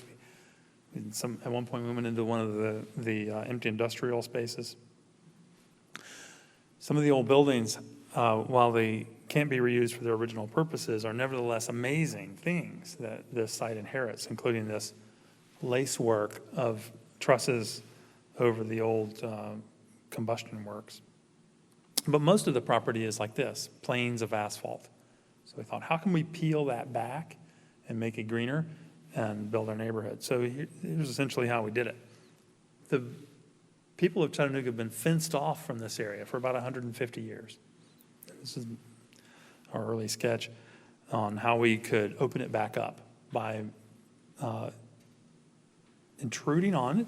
At one point, we went into one of the empty industrial spaces. Some of the old buildings, while they can't be reused for their original purposes, are nevertheless amazing things that this site inherits, including this lacework of trusses over the old combustion works. But most of the property is like this, plains of asphalt. So we thought, how can we peel that back and make it greener and build our neighborhood? So here's essentially how we did it. The people of Chattanooga have been fenced off from this area for about 150 years. This is our early sketch on how we could open it back up by intruding on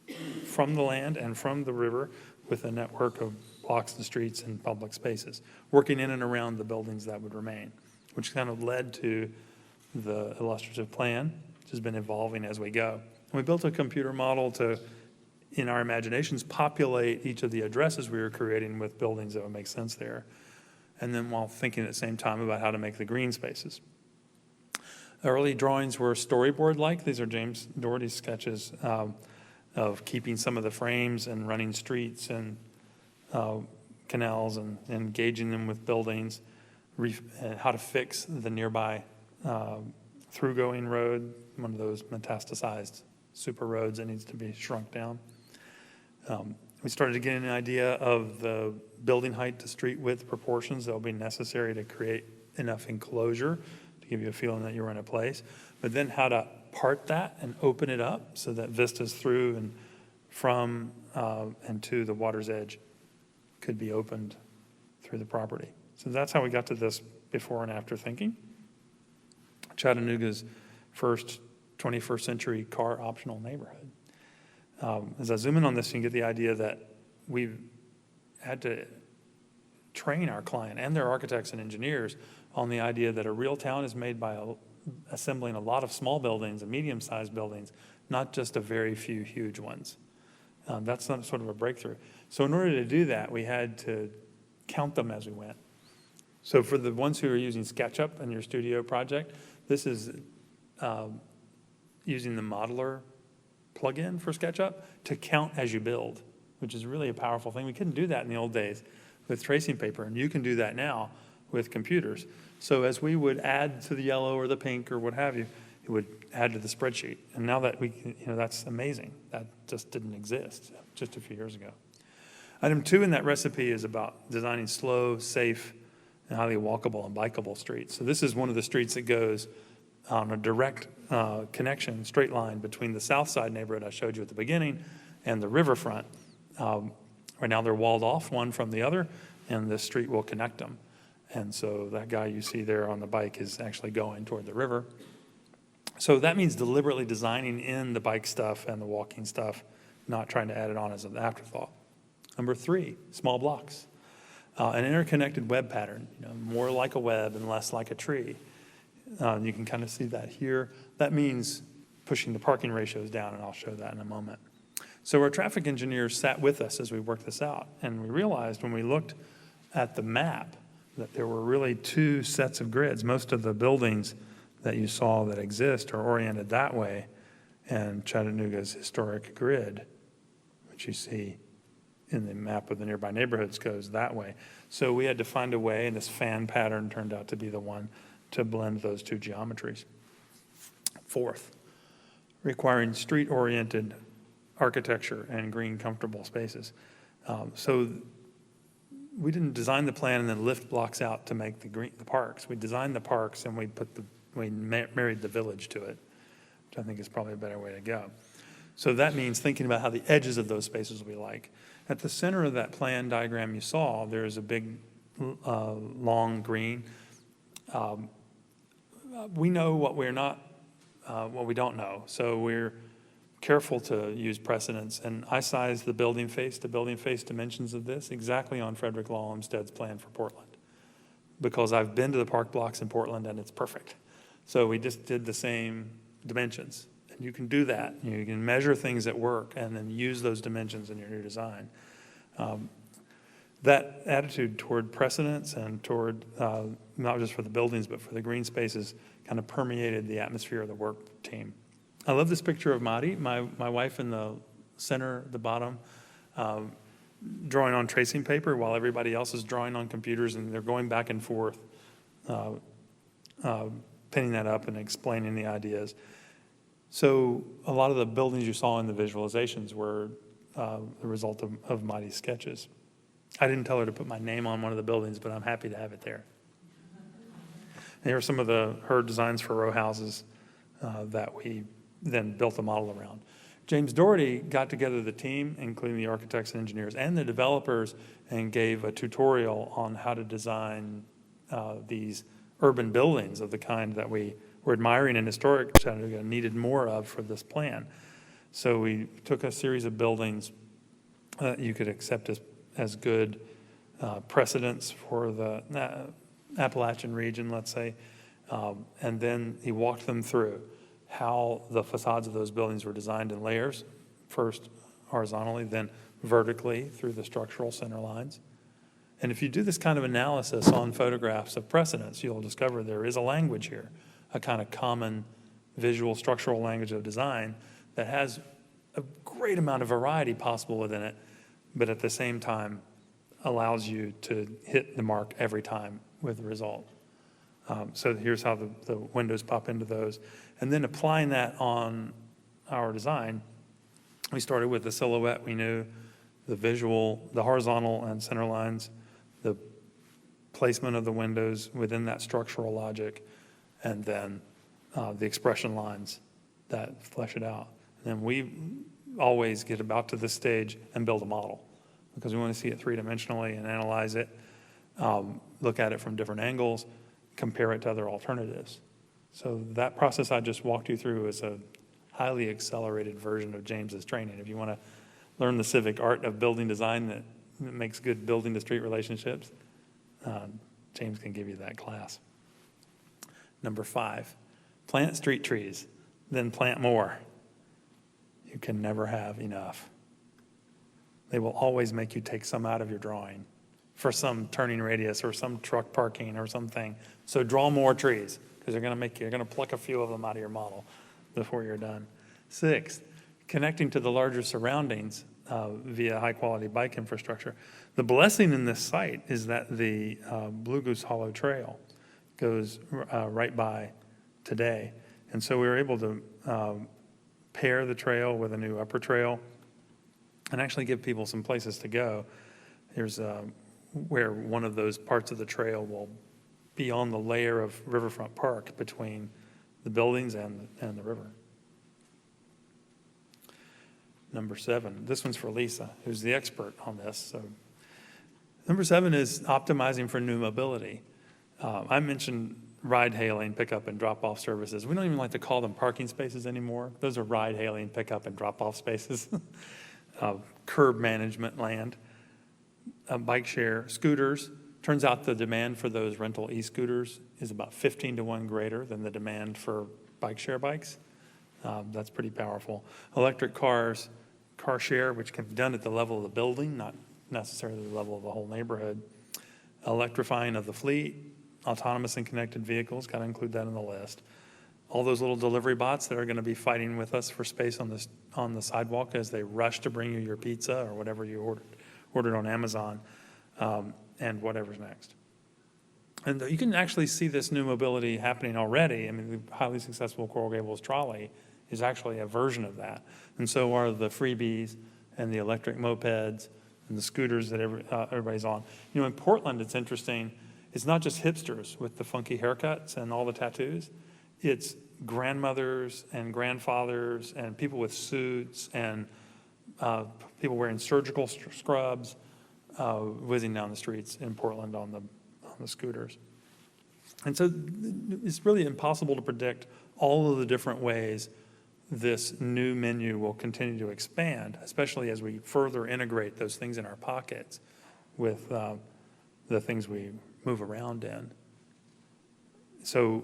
it from the land and from the river with a network of blocks and streets and public spaces, working in and around the buildings that would remain, which kind of led to the illustrative plan, which has been evolving as we go. And we built a computer model to, in our imaginations, populate each of the addresses we were creating with buildings that would make sense there. And then while thinking at the same time about how to make the green spaces. Early drawings were storyboard-like. These are James Doherty's sketches of keeping some of the frames and running streets and canals and engaging them with buildings, how to fix the nearby through-going road, one of those metastasized super roads that needs to be shrunk down. We started to get an idea of the building height to street width proportions that will be necessary to create enough enclosure to give you a feeling that you're in a place, but then how to part that and open it up so that vistas through and from and to the water's edge could be opened through the property. So that's how we got to this before and after thinking. Chattanooga's first 21st century car optional neighborhood. As I zoom in on this, you can get the idea that we've had to train our client and their architects and engineers on the idea that a real town is made by assembling a lot of small buildings and medium-sized buildings, not just a very few huge ones. That's not sort of a breakthrough. So in order to do that, we had to count them as we went. So for the ones who are using SketchUp in your studio project, this is using the modeler plugin for SketchUp to count as you build, which is really a powerful thing. We couldn't do that in the old days with tracing paper, and you can do that now with computers. So as we would add to the yellow or the pink or what have you, it would add to the spreadsheet. And now that we can, that's amazing. That just didn't exist just a few years ago. Item 2 in that recipe is about designing slow, safe, and highly walkable and bikeable streets. So this is one of the streets that goes on a direct connection, straight line between the south side neighborhood I showed you at the beginning and the riverfront. Right now they're walled off one from the other, and this street will connect them. And so that guy you see there on the bike is actually going toward the river. So that means deliberately designing in the bike stuff and the walking stuff, not trying to add it on as an afterthought. Number 3, small blocks. An interconnected web pattern, more like a web and less like a tree. You can kind of see that here. That means pushing the parking ratios down, and I'll show that in a moment. So our traffic engineers sat with us as we worked this out, and we realized when we looked at the map that there were really 2 sets of grids. Most of the buildings that you saw that exist are oriented that way, and Chattanooga's historic grid, which you see in the map of the nearby neighborhoods, goes that way. So we had to find a way, and this fan pattern turned out to be the one to blend those 2 geometries. 4th, requiring street-oriented architecture and green, comfortable spaces. So we didn't design the plan and then lift blocks out to make the parks. We designed the parks and we married the village to it, which I think is probably a better way to go. So that means thinking about how the edges of those spaces will be like. At the center of that plan diagram you saw, there's a big, long green. We know what we don't know. So we're careful to use precedents. And I sized the building face to building face dimensions of this exactly on Frederick Law Olmsted's plan for Portland, because I've been to the park blocks in Portland and it's perfect. So we just did the same dimensions. And you can do that. You can measure things at work and then use those dimensions in your new design. That attitude toward precedents and toward not just for the buildings but for the green spaces kind of permeated the atmosphere of the work team. I love this picture of Madi, my wife in the center, the bottom, drawing on tracing paper while everybody else is drawing on computers, and they're going back and forth, pinning that up and explaining the ideas. So a lot of the buildings you saw in the visualizations were the result of Madi's sketches. I didn't tell her to put my name on one of the buildings, but I'm happy to have it there. And here are some of her designs for row houses that we then built a model around. James Doherty got together the team, including the architects and engineers and the developers, and gave a tutorial on how to design these urban buildings of the kind that we were admiring in historic Chattanooga and needed more of for this plan. So we took a series of buildings you could accept as good precedents for the Appalachian region, let's say, and then he walked them through how the facades of those buildings were designed in layers, first horizontally, then vertically through the structural center lines. And if you do this kind of analysis on photographs of precedents, you'll discover there is a language here, a kind of common visual structural language of design that has a great amount of variety possible within it, but at the same time allows you to hit the mark every time with the result. So here's how the windows pop into those. And then applying that on our design, we started with the silhouette. We knew the visual, the horizontal and center lines, the placement of the windows within that structural logic, and then the expression lines that flesh it out. And then we always get about to this stage and build a model because we want to see it three-dimensionally and analyze it, look at it from different angles, compare it to other alternatives. So that process I just walked you through is a highly accelerated version of James's training. If you want to learn the civic art of building design that makes good building to street relationships, James can give you that class. Number 5, plant street trees, then plant more. You can never have enough. They will always make you take some out of your drawing for some turning radius or some truck parking or something. So draw more trees because you're going to pluck a few of them out of your model before you're done. 6, connecting to the larger surroundings via high-quality bike infrastructure. The blessing in this site is that the Blue Goose Hollow Trail goes right by today. And so we were able to pair the trail with a new upper trail and actually give people some places to go. Here's where one of those parts of the trail will be on the layer of Riverfront Park between the buildings and the river. Number 7, this one's for Lisa, who's the expert on this. So number 7 is optimizing for new mobility. I mentioned ride-hailing, pickup, and drop-off services. We don't even like to call them parking spaces anymore. Those are ride-hailing, pickup, and drop-off spaces. Curb management land, bike share, scooters. Turns out the demand for those rental e-scooters is about 15 to 1 greater than the demand for bike share bikes. That's pretty powerful. Electric cars, car share, which can be done at the level of the building, not necessarily the level of the whole neighborhood. Electrifying of the fleet, autonomous and connected vehicles, got to include that in the list. All those little delivery bots that are going to be fighting with us for space on the sidewalk as they rush to bring you your pizza or whatever you ordered on Amazon, and whatever's next. And you can actually see this new mobility happening already. I mean, the highly successful Coral Gables trolley is actually a version of that. And so are the freebies and the electric mopeds and the scooters that everybody's on. You know, in Portland, it's interesting. It's not just hipsters with the funky haircuts and all the tattoos. It's grandmothers and grandfathers and people with suits and people wearing surgical scrubs whizzing down the streets in Portland on the scooters. And so it's really impossible to predict all of the different ways this new menu will continue to expand, especially as we further integrate those things in our pockets with the things we move around in. So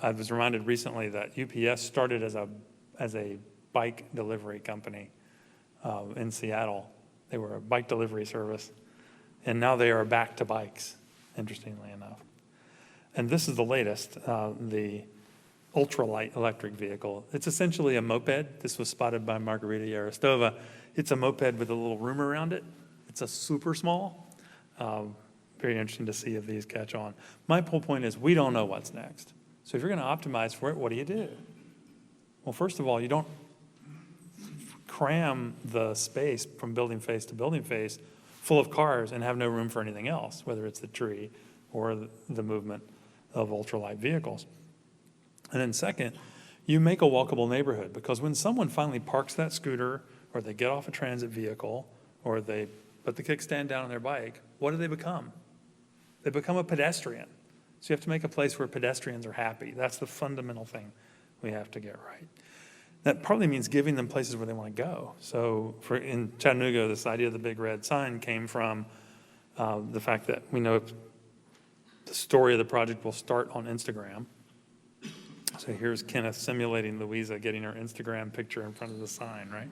I was reminded recently that UPS started as a bike delivery company in Seattle. They were a bike delivery service, and now they are back to bikes, interestingly enough. And this is the latest, the ultralight electric vehicle. It's essentially a moped. This was spotted by Margarita Yarostova. It's a moped with a little room around it. It's a super small. Very interesting to see if these catch on. My whole point is we don't know what's next. So if you're going to optimize for it, what do you do? Well, first of all, you don't cram the space from building face to building face full of cars and have no room for anything else, whether it's the tree or the movement of ultralight vehicles. And then second, you make a walkable neighborhood, because when someone finally parks that scooter, or they get off a transit vehicle, or they put the kickstand down on their bike, what do they become? They become a pedestrian. So you have to make a place where pedestrians are happy. That's the fundamental thing we have to get right. That probably means giving them places where they want to go. So in Chattanooga, this idea of the big red sign came from the fact that we know the story of the project will start on Instagram. So here's Kenneth simulating Louisa getting her Instagram picture in front of the sign, right?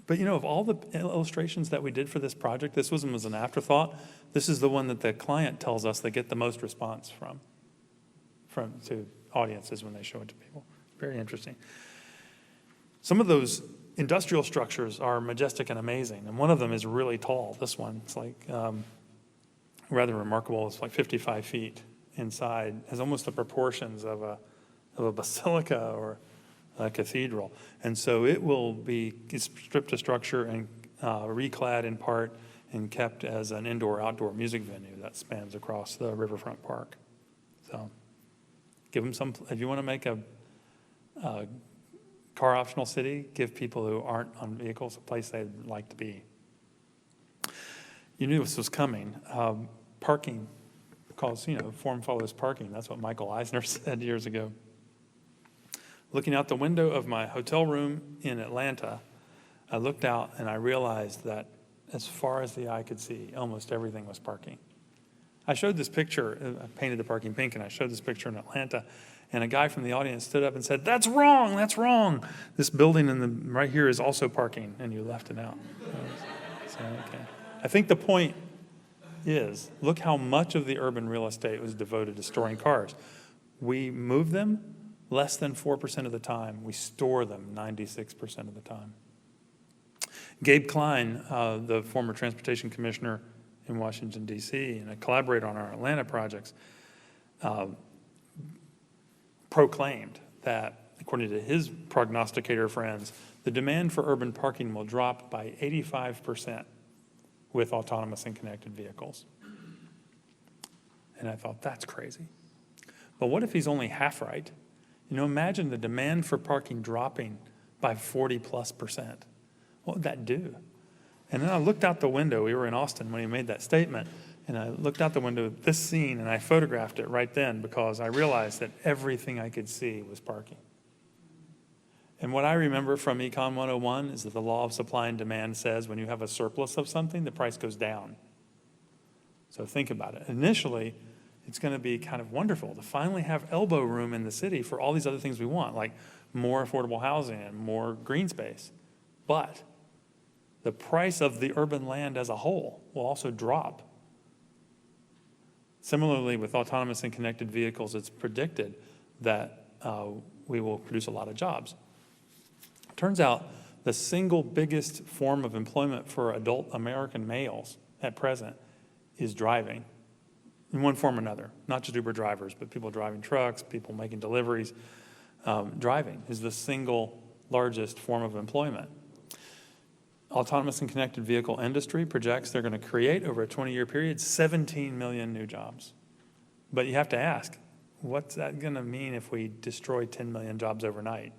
But of all the illustrations that we did for this project, this one was an afterthought. This is the one that the client tells us they get the most response from to audiences when they show it to people. Very interesting. Some of those industrial structures are majestic and amazing, and one of them is really tall. This one, it's like rather remarkable. It's like 55 feet inside, has almost the proportions of a basilica or a cathedral. And so it's stripped to structure and reclad in part and kept as an indoor-outdoor music venue that spans across the riverfront park. So give them if you want to make a car-optional city, give people who aren't on vehicles a place they'd like to be. You knew this was coming. Parking, because, form follows parking. That's what Michael Eisner said years ago. Looking out the window of my hotel room in Atlanta, I looked out and I realized that as far as the eye could see, almost everything was parking. I showed this picture, I painted the parking pink, and I showed this picture in Atlanta, and a guy from the audience stood up and said, "That's wrong, that's wrong. This building right here is also parking," and you left it out. So, okay. I think the point is, look how much of the urban real estate was devoted to storing cars. We move them less than 4% of the time. We store them 96% of the time. Gabe Klein, the former transportation commissioner in Washington, D.C., and a collaborator on our Atlanta projects, proclaimed that, according to his prognosticator friends, the demand for urban parking will drop by 85% with autonomous and connected vehicles. And I thought, that's crazy. But what if he's only half right? Imagine the demand for parking dropping by 40+%. What would that do? And then I looked out the window. We were in Austin when he made that statement. And I looked out the window at this scene, and I photographed it right then because I realized that everything I could see was parking. And what I remember from Econ 101 is that the law of supply and demand says when you have a surplus of something, the price goes down. So think about it. Initially, it's going to be kind of wonderful to finally have elbow room in the city for all these other things we want, like more affordable housing and more green space. But the price of the urban land as a whole will also drop. Similarly, with autonomous and connected vehicles, it's predicted that we will produce a lot of jobs. Turns out the single biggest form of employment for adult American males at present is driving, in one form or another. Not just Uber drivers, but people driving trucks, people making deliveries. Driving is the single largest form of employment. Autonomous and connected vehicle industry projects they're going to create, over a 20-year period, 17 million new jobs. But you have to ask, what's that going to mean if we destroy 10 million jobs overnight?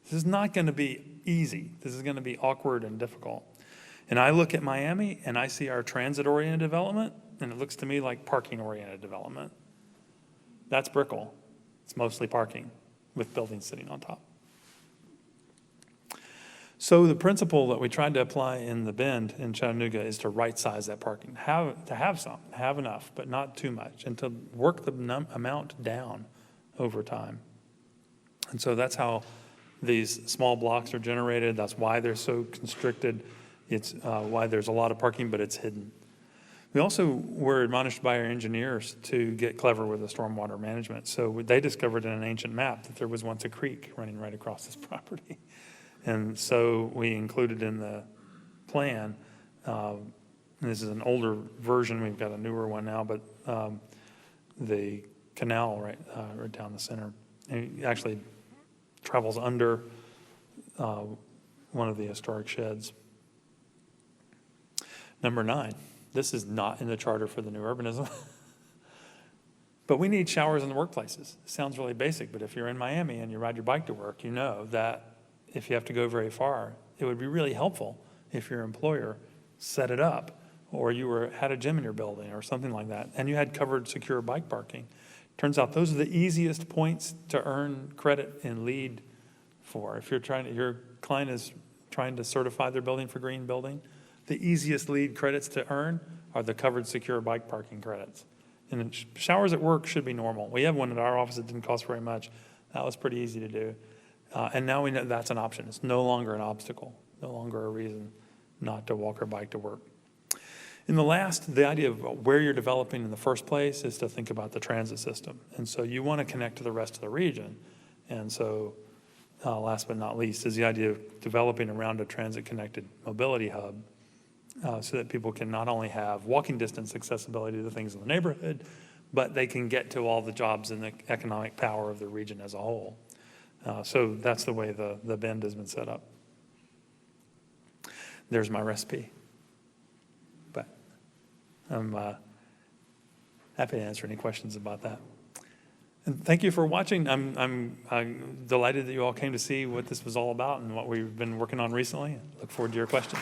This is not going to be easy. This is going to be awkward and difficult. And I look at Miami, and I see our transit-oriented development, and it looks to me like parking-oriented development. That's Brickell. It's mostly parking with buildings sitting on top. So the principle that we tried to apply in the Bend in Chattanooga is to right-size that parking, to have some, have enough, but not too much, and to work the amount down over time. And so that's how these small blocks are generated. That's why they're so constricted. It's why there's a lot of parking, but it's hidden. We also were admonished by our engineers to get clever with the stormwater management. So they discovered in an ancient map that there was once a creek running right across this property. And so we included in the plan, and this is an older version, we've got a newer one now, but the canal right down the center. And it actually travels under one of the historic sheds. Number 9, this is not in the charter for the new urbanism. But we need showers in the workplaces. It sounds really basic, but if you're in Miami and you ride your bike to work, you know that if you have to go very far, it would be really helpful if your employer set it up, or you had a gym in your building or something like that, and you had covered secure bike parking. Turns out those are the easiest points to earn credit and LEED for. If your client is trying to certify their building for green building, the easiest LEED credits to earn are the covered secure bike parking credits. And showers at work should be normal. We have one at our office that didn't cost very much. That was pretty easy to do. And now we know that's an option. It's no longer an obstacle, no longer a reason not to walk or bike to work. In the idea of where you're developing in the first place is to think about the transit system. And so you want to connect to the rest of the region. And so last but not least is the idea of developing around a transit-connected mobility hub so that people can not only have walking distance accessibility to the things in the neighborhood, but they can get to all the jobs and the economic power of the region as a whole. So that's the way the Bend has been set up. There's my recipe. But I'm happy to answer any questions about that. And thank you for watching. I'm delighted that you all came to see what this was all about and what we've been working on recently. Look forward to your questions.